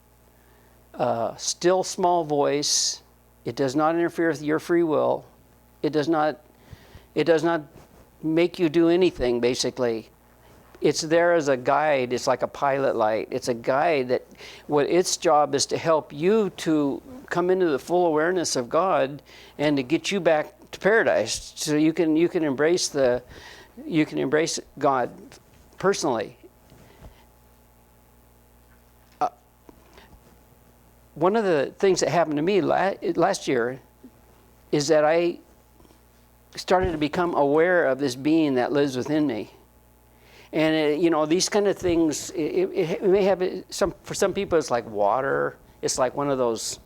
still small voice. It does not interfere with your free will. It does not make you do anything, basically. It's there as a guide. It's like a pilot light. It's a guide that what its job is to help you to come into the full awareness of God and to get you back to paradise, so you can embrace God personally. One of the things that happened to me last year is that I started to become aware of this being that lives within me. And these kind of things, it may have for some people it's like water. It's like one of those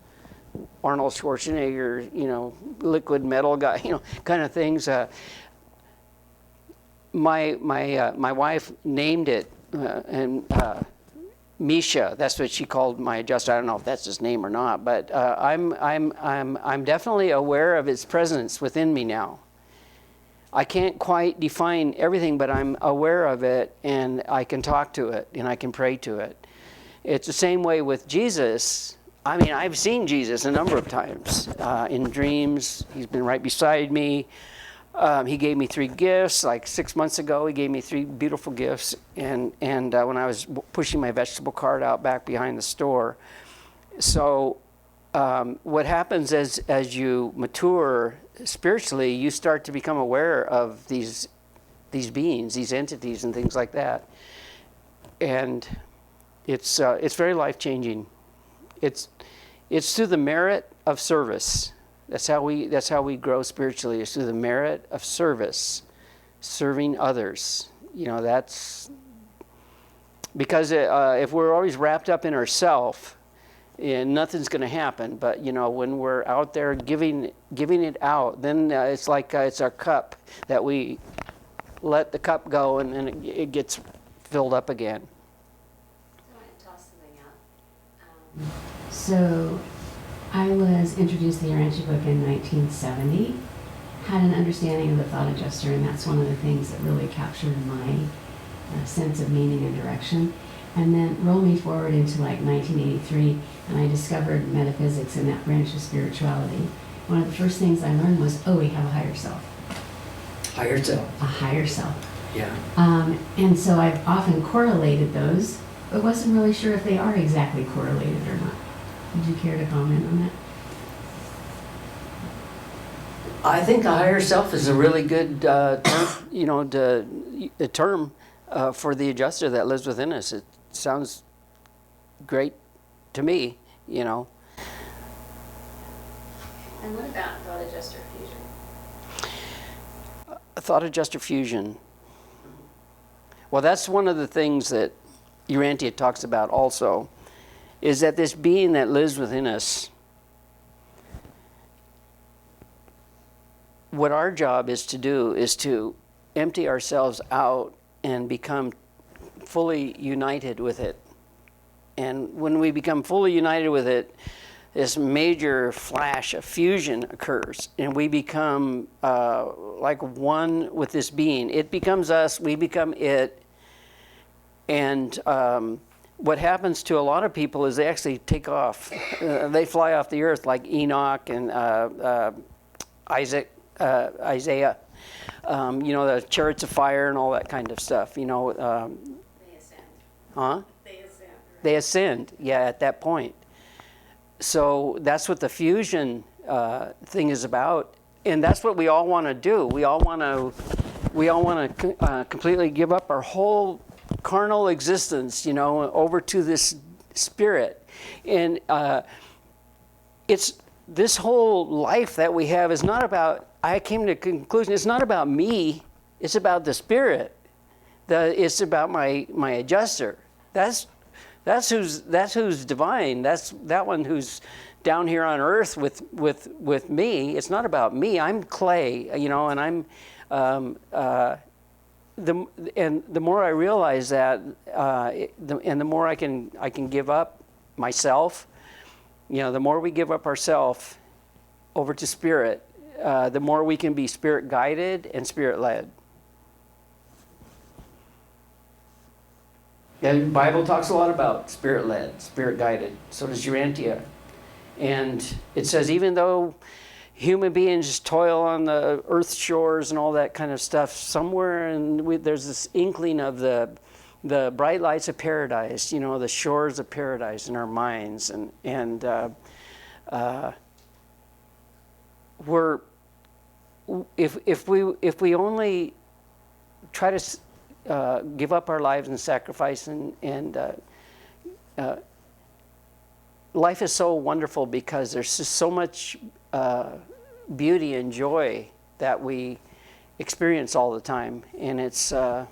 Arnold Schwarzenegger, liquid metal guy, kind of things. my wife named it, and Misha. That's what she called my adjuster. I don't know if that's his name or not, but I'm definitely aware of its presence within me now. I can't quite define everything, but I'm aware of it, and I can talk to it, and I can pray to it. It's the same way with Jesus. I mean, I've seen Jesus a number of times in dreams. He's been right beside me. He gave me 3 gifts. Like 6 months ago, he gave me 3 beautiful gifts. And when I was pushing my vegetable cart out back behind the store. So what happens as you mature spiritually, you start to become aware of these beings, these entities, and things like that. And it's very life-changing. It's through the merit of service. That's how we grow spiritually. Is through the merit of service, serving others. You know, that's because if we're always wrapped up in ourself, nothing's going to happen. But you know, when we're out there giving it out, then it's like it's our cup that we let the cup go, and then it gets filled up again. I want to toss something out. So, I was introduced to the Urantia book in 1970. Had an understanding of the thought adjuster, and that's one of the things that really captured my sense of meaning and direction. And then roll me forward into like 1983, and I discovered metaphysics in that branch of spirituality. One of the first things I learned was, we have a higher self. Higher self. A higher self. Yeah. And so I've often correlated those, but wasn't really sure if they are exactly correlated or not. Would you care to comment on that? I think a higher self is a really good term, a term for the adjuster that lives within us. It sounds great to me, you know. And what about thought adjuster fusion? Thought adjuster fusion. Well, that's one of the things that Urantia talks about also, is that this being that lives within us, what our job is to do is to empty ourselves out and become fully united with it. And when we become fully united with it, this major flash of fusion occurs, and we become like one with this being. It becomes us, we become it. And what happens to a lot of people is they actually take off. They fly off the earth, like Enoch and Isaiah. The chariots of fire and all that kind of stuff. They ascend. Huh? They ascend. Right? They ascend, yeah, at that point. So that's what the fusion thing is about, and that's what we all want to do. We all want to completely give up our whole carnal existence, over to this spirit. And it's this whole life that we have is not about, I came to a conclusion, it's not about me, it's about the spirit. It's about my adjuster. That's who's divine. That's that one who's down here on earth with me. It's not about me. I'm clay, and I'm the more I realize that, and the more I can give up myself, the more we give up ourself over to spirit, the more we can be spirit guided and spirit led. The Bible talks a lot about spirit led, spirit guided. So does Urantia, and it says even though human beings toil on the earth's shores and all that kind of stuff, somewhere there's this inkling of the bright lights of paradise, the shores of paradise in our minds, and we're if we only try to give up our lives and sacrifice, and life is so wonderful because there's just so much beauty and joy that we experience all the time. And it's, once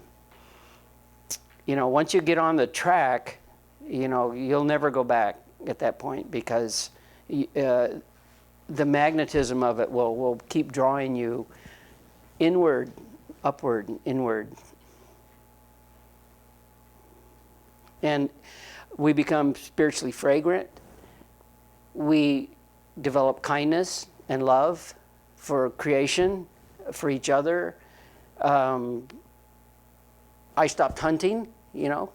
you get on the track, you'll never go back at that point, because the magnetism of it will keep drawing you inward upward and inward. And we become spiritually fragrant. We develop kindness and love for creation, for each other. I stopped hunting, you know.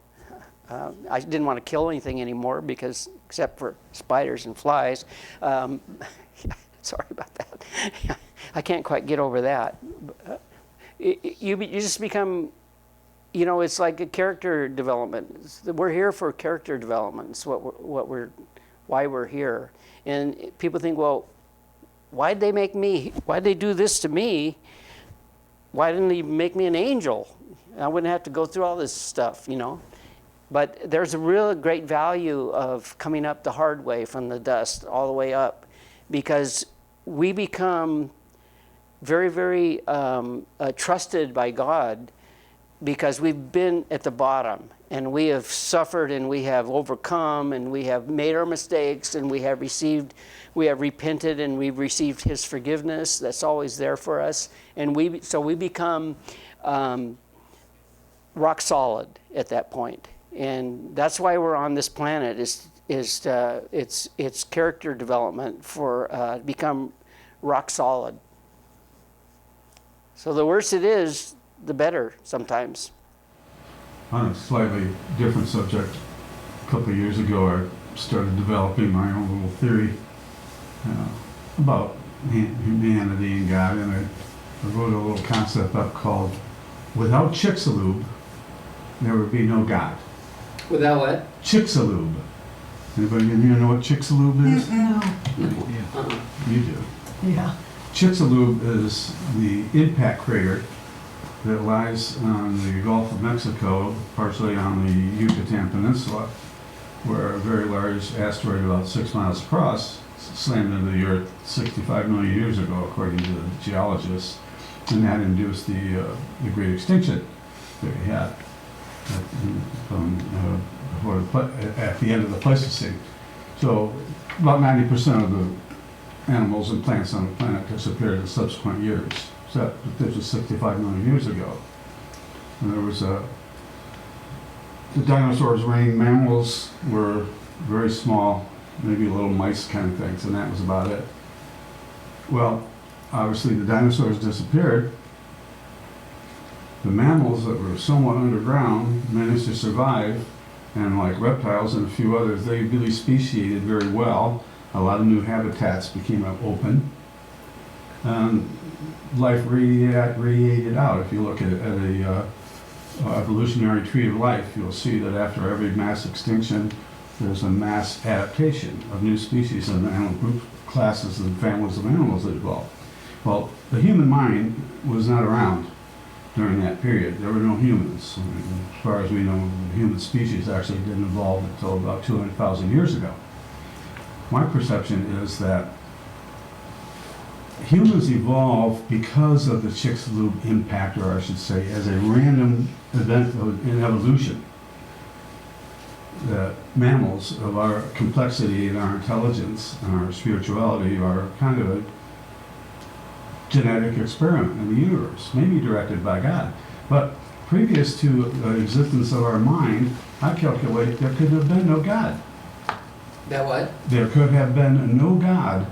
I didn't want to kill anything anymore because, except for spiders and flies. Sorry about that. I can't quite get over that. You just become, you know, it's like a character development. We're here for character development. It's why we're here. And people think, well, why'd they make me? Why'd they do this to me? Why didn't he make me an angel? I wouldn't have to go through all this stuff, you know. But there's a real great value of coming up the hard way from the dust all the way up, because we become very, very trusted by God, because we've been at the bottom and we have suffered and we have overcome and we have made our mistakes and we have repented and we've received His forgiveness. That's always there for us. And so we become rock solid at that point. And that's why we're on this planet, it's character development for become rock solid. So the worse it is, the better sometimes. On a slightly different subject, a couple of years ago I started developing my own little theory about humanity and God, and I wrote a little concept up called, without Chicxulub, there would be no God. Without what? Chicxulub. Anybody in here know what Chicxulub is? No. You do. Yeah. Chicxulub is the impact crater that lies on the Gulf of Mexico, partially on the Yucatan Peninsula, where a very large asteroid about 6 miles across slammed into the Earth 65 million years ago, according to the geologists, and that induced the Great Extinction that we had at the end of the Pleistocene. So about 90% of the animals and plants on the planet disappeared in subsequent years. So this was 65 million years ago. And there was the dinosaurs reigned. Mammals were very small, maybe little mice kind of things, and that was about it. Well, obviously the dinosaurs disappeared. The mammals that were somewhat underground managed to survive, and like reptiles and a few others, they really speciated very well. A lot of new habitats became open. Life radiated out. If you look at a evolutionary tree of life, you'll see that after every mass extinction, there's a mass adaptation of new species and animal group classes and families of animals that evolved. Well, the human mind was not around during that period. There were no humans. I mean, as far as we know, the human species actually didn't evolve until about 200,000 years ago. My perception is that humans evolved because of the Chicxulub impact, or I should say, as a random event in evolution. The mammals of our complexity and our intelligence and our spirituality are kind of a genetic experiment in the universe, maybe directed by God. But previous to the existence of our mind, I calculate there could have been no God. That what? There could have been no God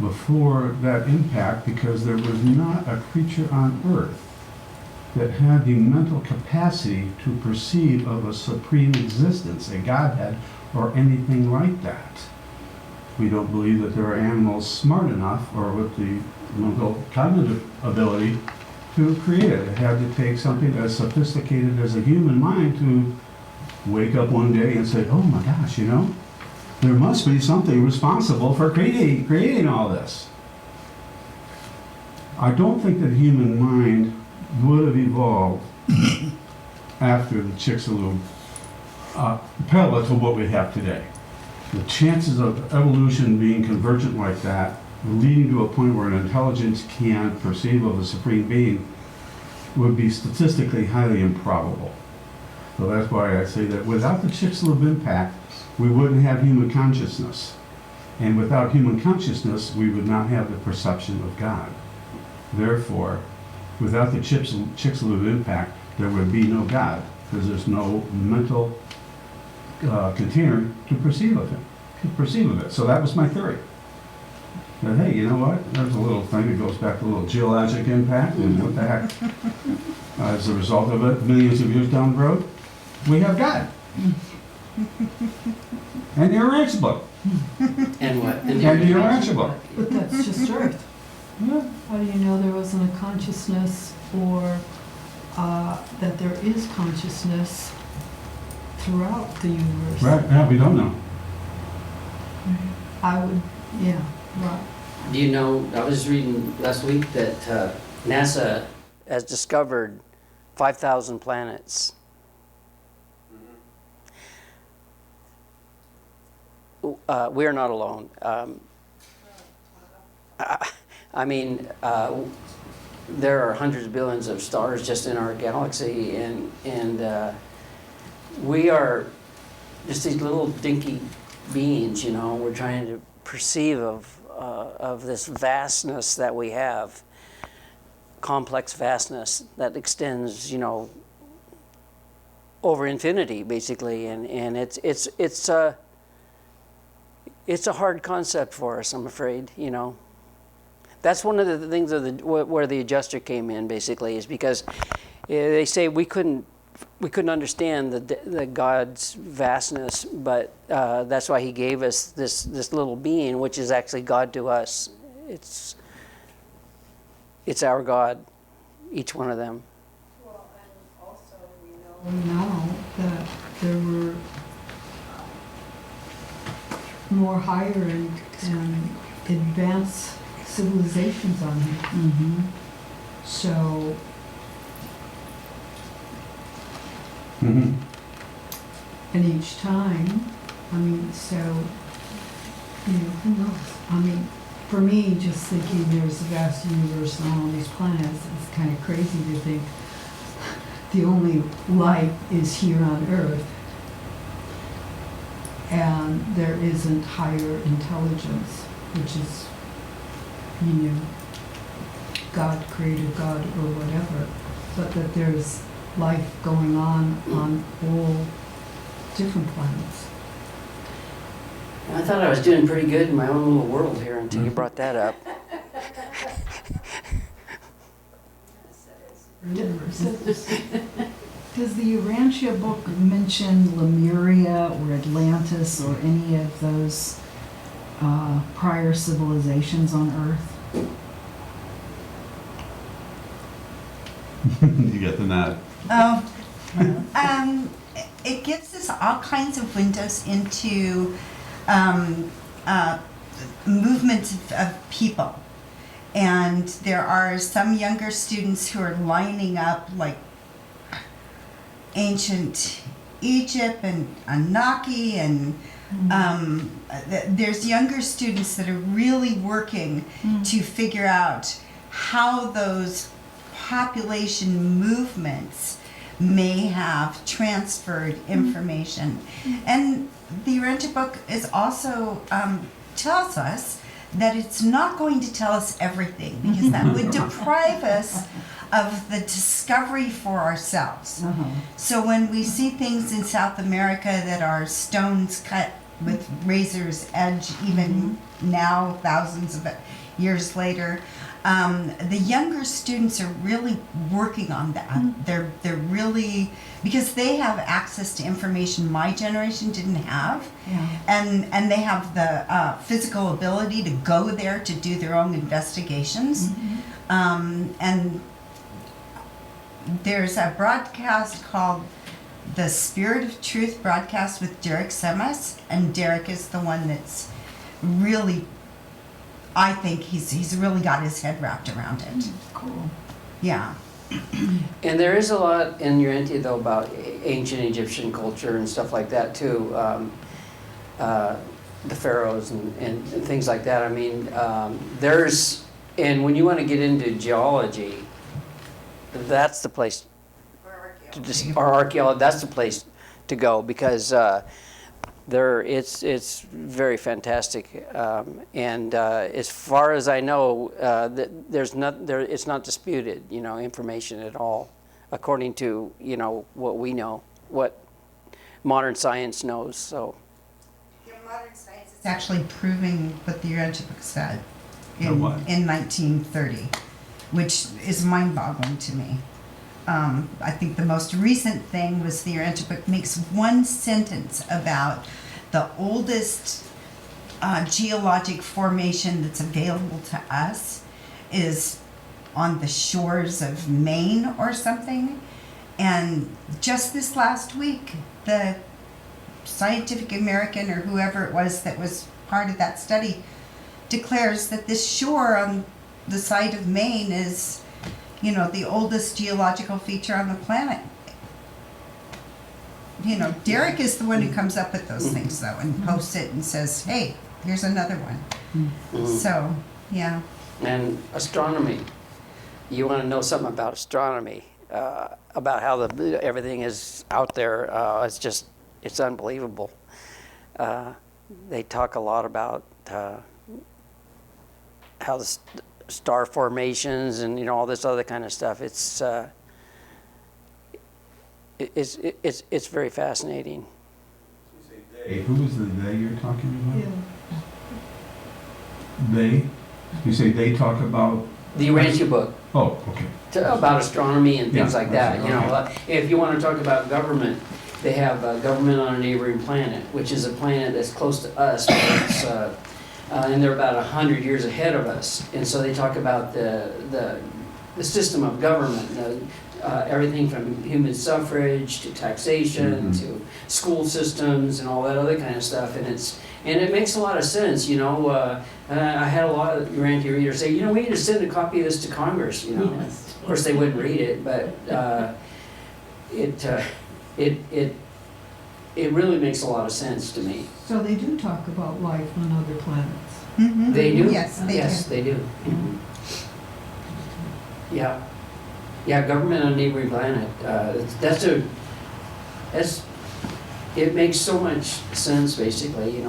before that impact, because there was not a creature on earth that had the mental capacity to perceive of a supreme existence, a Godhead, or anything like that. We don't believe that there are animals smart enough or with the mental cognitive ability to create it. It had to take something as sophisticated as a human mind to wake up one day and say, oh my gosh, you know, there must be something responsible for creating all this. I don't think that the human mind would have evolved after the Chicxulub parallel to what we have today. The chances of evolution being convergent like that, leading to a point where an intelligence can perceive of a supreme being, would be statistically highly improbable. So that's why I say that without the Chicxulub impact, we wouldn't have human consciousness. And without human consciousness, we would not have the perception of God. Therefore, Without the Chicxulub impact, there would be no God, because there's no mental container to perceive of it. So that was my theory. That, hey, you know what? There's a little thing that goes back to a little geologic impact, and what the heck? As a result of it, millions of years down the road, we have God. And the Urantia book. And what? And the Urantia book. But that's just Earth. Yeah. How do you know there wasn't a consciousness, or that there is consciousness throughout the universe? Right, yeah, we don't know. I would, yeah, right. Do you know, I was reading last week that NASA has discovered 5,000 planets. We are not alone. I mean, there are hundreds of billions of stars just in our galaxy, and we are just these little dinky beings, you know. We're trying to perceive of this vastness that we have, complex vastness that extends, you know, over infinity, basically, and it's a hard concept for us, I'm afraid, you know. That's one of the things of where the adjuster came in, basically, is because they say we couldn't understand the God's vastness, but that's why He gave us this little being, which is actually God to us. It's our God, each one of them. Well, and also we know We know that there were more higher and advanced civilizations on here. Mm-hmm. So, Mm-hmm. and each time, I mean, so, you know, who knows? I mean, for me, just thinking there's a vast universe and all these planets, it's kind of crazy to think the only life is here on Earth, and there isn't higher intelligence, which is, you know, God, creator God, or whatever, but that there's life going on all different planets. I thought I was doing pretty good in my own little world here until you brought that up. Does the Urantia book mention Lemuria or Atlantis or any of those prior civilizations on Earth? You get the nod. It gives us all kinds of windows into movements of people. And there are some younger students who are lining up like ancient Egypt and Anunnaki, and there's younger students that are really working to figure out how those population movements may have transferred information. And the Urantia book is also tells us that it's not going to tell us everything, because that would deprive us of the discovery for ourselves. So when we see things in South America that are stones cut with razor's edge, even now, thousands of years later, the younger students are really working on that. They're really, because they have access to information my generation didn't have, and they have the physical ability to go there to do their own investigations. And there's a broadcast called the Spirit of Truth broadcast with Derek Semes, and Derek is the one that's really, I think he's really got his head wrapped around it. Cool. Yeah. And there is a lot in Urantia, though, about ancient Egyptian culture and stuff like that, too. The pharaohs and things like that. I mean, and when you want to get into geology, that's the place or archaeology, that's the place to go, because It's very fantastic, and as far as I know, it's not disputed, information at all, according to what we know, what modern science knows. So Modern science is actually proving what the Urantia book said What? in 1930, which is mind-boggling to me. I think the most recent thing was the Urantia book makes one sentence about the oldest geologic formation that's available to us is on the shores of Maine or something. And just this last week, the Scientific American or whoever it was that was part of that study declares that this shore on the site of Maine is, the oldest geological feature on the planet. Derek is the one who comes up with those things, though, and posts it and says, hey, here's another one. So, yeah. And astronomy. You want to know something about astronomy, about how everything is out there. It's unbelievable. They talk a lot about how the star formations and all this other kind of stuff. It's very fascinating. Hey, who is the they you're talking about? Yeah. They? You say they talk about? The Urantia book. Oh, okay. About astronomy and things Yeah, like that. okay. If you want to talk about government, they have government on a neighboring planet, which is a planet that's close to us, but and they're about 100 years ahead of us. And so they talk about the system of government, everything from human suffrage to taxation to school systems and all that other kind of stuff. And it makes a lot of sense. I had a lot of Urantia readers say, we need to send a copy of this to Congress. Yes. Of course, they wouldn't read it, but it really makes a lot of sense to me. So they do talk about life on other planets. Mm-hmm. They do? Yes, they Yes, do. they do. Yeah. Yeah, government on a neighboring planet. It makes so much sense, basically.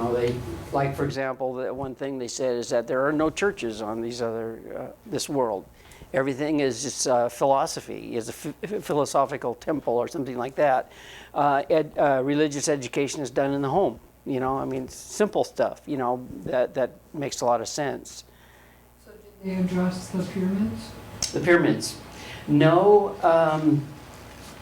Like, for example, the one thing they said is that there are no churches on this world. Everything is just philosophy, is a philosophical temple or something like that. Religious education is done in the home. Simple stuff. That makes a lot of sense. So did they address the pyramids? The pyramids. No,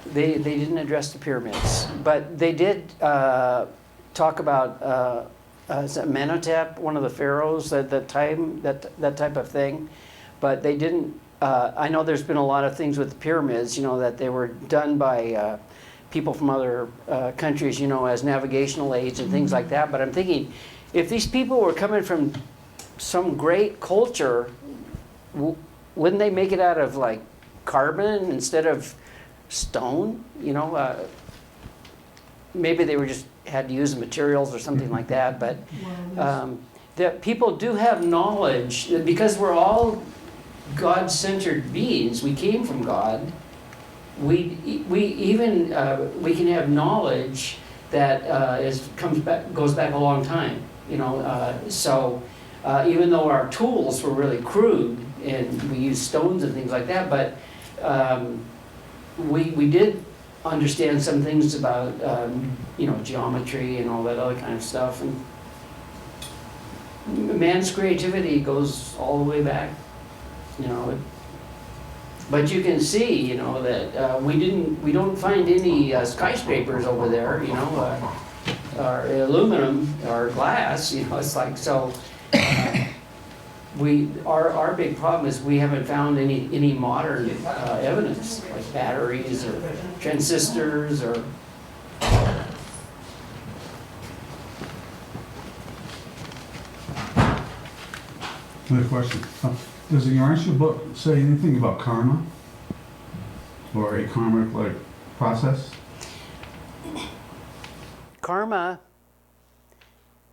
they didn't address the pyramids, but they did talk about is that Menhotep, one of the pharaohs at that time, that type of thing. But they didn't. I know there's been a lot of things with the pyramids, that they were done by people from other countries, as navigational aids and things like that. But I'm thinking, if these people were coming from some great culture, wouldn't they make it out of like carbon instead of stone? Maybe they were just had to use the materials or something like that. But that people do have knowledge, because we're all God-centered beings. We came from God. We can have knowledge that goes back a long time. So even though our tools were really crude and we used stones and things like that, but we did understand some things about geometry and all that other kind of stuff. And man's creativity goes all the way back. But you can see, that we don't find any skyscrapers over there, or aluminum or glass, it's like, so our big problem is we haven't found any modern evidence, like batteries or transistors or. Another question. Does the Urantia book say anything about karma? Or a karmic process? Karma,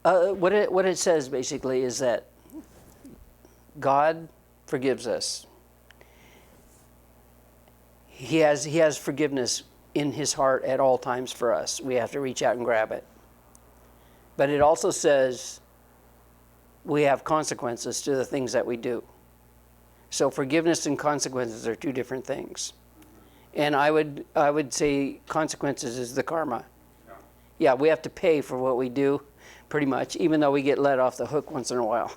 what it says basically is that God forgives us. He has forgiveness in his heart at all times for us. We have to reach out and grab it. But it also says we have consequences to the things that we do. So forgiveness and consequences are two different things. And I would say consequences is the karma. Yeah, we have to pay for what we do, pretty much, even though we get let off the hook once in a while.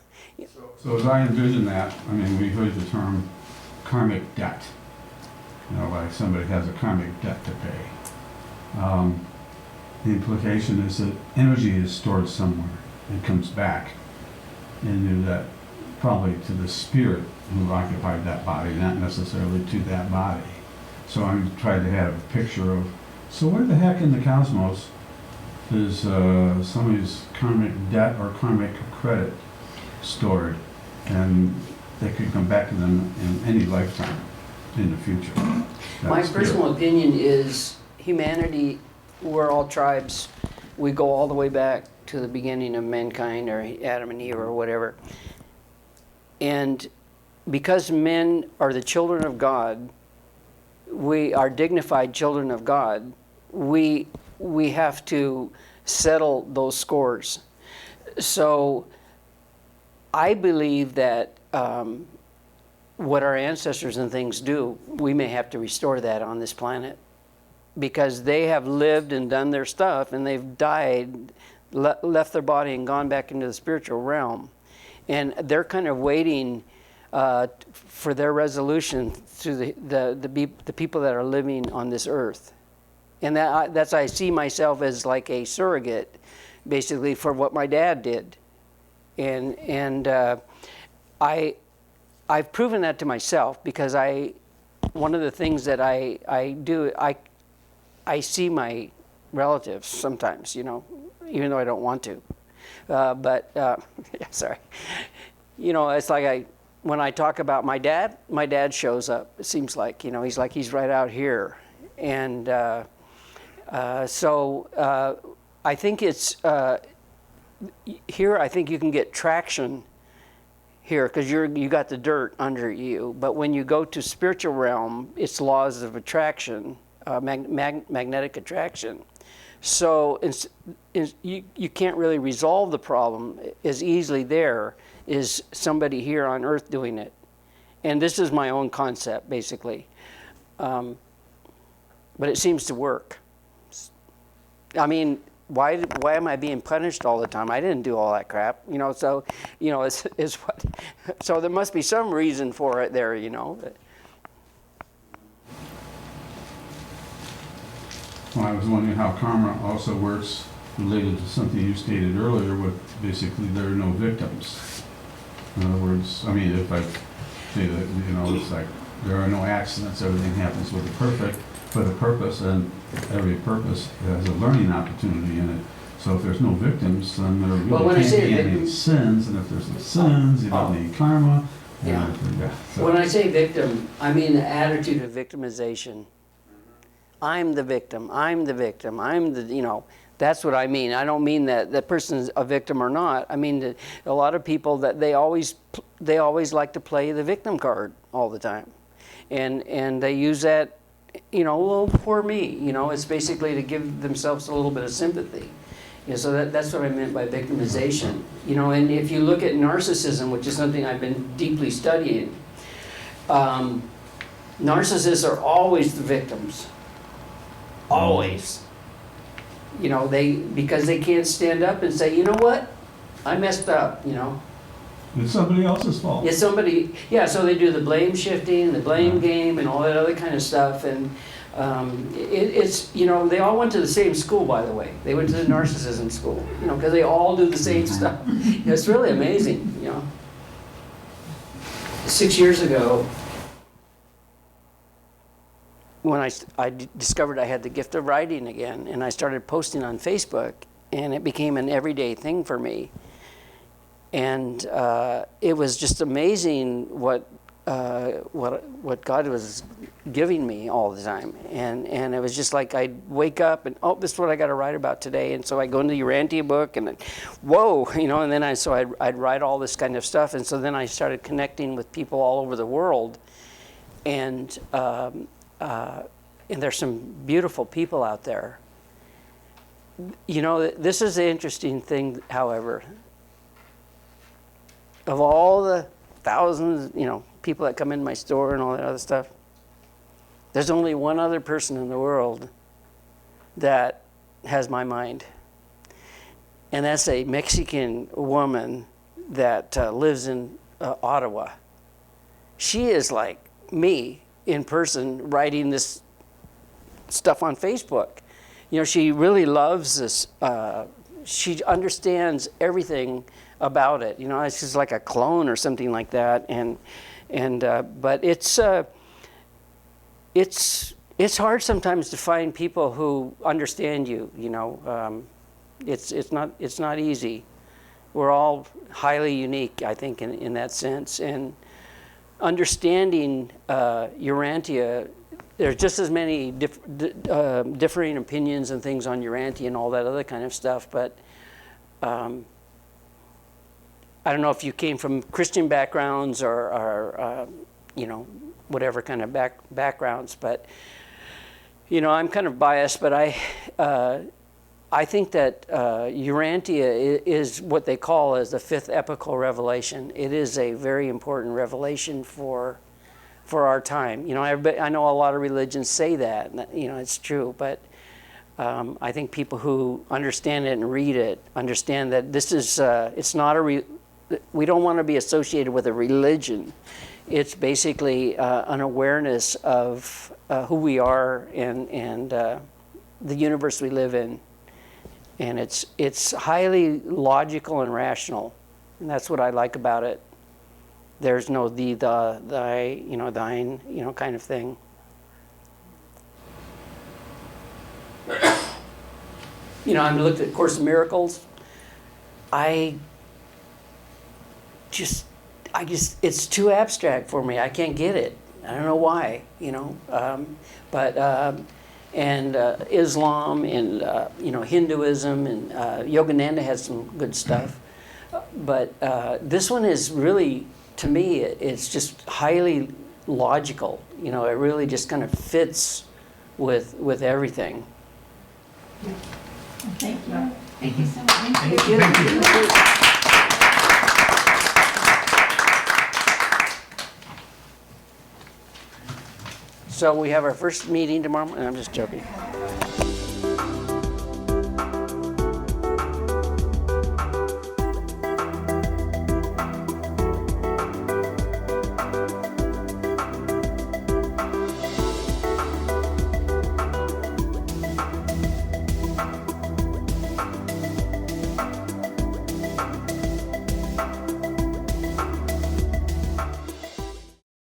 So as I envision that, I mean, we heard the term karmic debt. You know, like somebody has a karmic debt to pay. The implication is that energy is stored somewhere and comes back into that, probably to the spirit who occupied that body, not necessarily to that body. So I'm trying to have a picture of, so where the heck in the cosmos is somebody's karmic debt or karmic credit stored, and they could come back to them in any lifetime in the future. My That's personal opinion is humanity, we're all tribes. We go all the way back to the beginning of mankind, or Adam and Eve, or whatever. And because men are the children of God, we are dignified children of God, we have to settle those scores. So I believe that what our ancestors and things do, we may have to restore that on this planet, because they have lived and done their stuff, and they've died, left their body and gone back into the spiritual realm. And they're kind of waiting for their resolution to the people that are living on this earth. And that's I see myself as like a surrogate, basically, for what my dad did. And I've proven that to myself, because one of the things that I do, I see my relatives sometimes, you know, even though I don't want to. Yeah, sorry. You know, it's like when I talk about my dad shows up, it seems like, you know, he's right out here. And so I think it's, here I think you can get traction here, because you got the dirt under you. But when you go to spiritual realm, it's laws of attraction, magnetic attraction. So you can't really resolve the problem as easily there is somebody here on earth doing it. And this is my own concept, basically. But it seems to work. I mean, why am I being punished all the time? I didn't do all that crap, you know. So, you know, it's what. So there must be some reason for it there, you know. Well, I was wondering how karma also works related to something you stated earlier, with basically there are no victims. In other words, I mean, if I say that, you know, it's like there are no accidents, everything happens with a purpose, and every purpose has a learning opportunity in it. So if there's no victims, then there really can't be any sins, and if there's no sins, you don't need karma. Yeah. So. When I say victim, I mean the attitude of victimization. I'm the victim, I'm the, you know, that's what I mean. I don't mean that that person's a victim or not. I mean that a lot of people, that they always like to play the victim card all the time. And they use that, you know, well, poor me, you know, it's basically to give themselves a little bit of sympathy. You know, so that's what I meant by victimization. You know, and if you look at narcissism, which is something I've been deeply studying, narcissists are always the victims. Always. You know, because they can't stand up and say, you know what, I messed up, you know. It's somebody else's fault. It's somebody, yeah, so they do the blame shifting, the blame game, and all that other kind of stuff. And it's, you know, they all went to the same school, by the way. They went to the narcissism school, you know, because they all do the same stuff. It's really amazing, you know. 6 years ago, when I discovered I had the gift of writing again, and I started posting on Facebook, and it became an everyday thing for me. And it was just amazing what God was giving me all the time. And it was just like I'd wake up and, oh, this is what I got to write about today. And so I go into the Urantia book and, whoa, you know, and then I'd write all this kind of stuff. And so then I started connecting with people all over the world. And there's some beautiful people out there. You know, this is the interesting thing, however. Of all the thousands, you know, people that come in my store and all that other stuff, there's only one other person in the world that has my mind. And that's a Mexican woman that lives in Ottawa. She is like me in person writing this stuff on Facebook. You know, she really loves this. She understands everything about it. You know, it's just like a clone or something like that. But it's hard sometimes to find people who understand you. You know, it's not easy. We're all highly unique, I think, in that sense. And understanding Urantia, there's just as many differing opinions and things on Urantia and all that other kind of stuff, but I don't know if you came from Christian backgrounds or you know, whatever kind of backgrounds, but you know, I'm kind of biased, but I think that Urantia is what they call as the Fifth Epochal Revelation. It is a very important revelation for our time. You know, I know a lot of religions say that, and you know, it's true, but I think people who understand it and read it understand that this is, it's not we don't want to be associated with a religion. It's basically an awareness of who we are and the universe we live in. And it's highly logical and rational, and that's what I like about it. There's no thee, the, thy, you know, thine, you know, kind of thing. You know, I looked at Course in Miracles. It's too abstract for me. I can't get it. I don't know why, you know. Islam and, you know, Hinduism and Yogananda has some good stuff. But this one is really, to me, it's just highly logical. You know, it really just kind of fits with everything. Thank you. Thank you so much. Thank you. So we have our first meeting tomorrow. I'm just joking.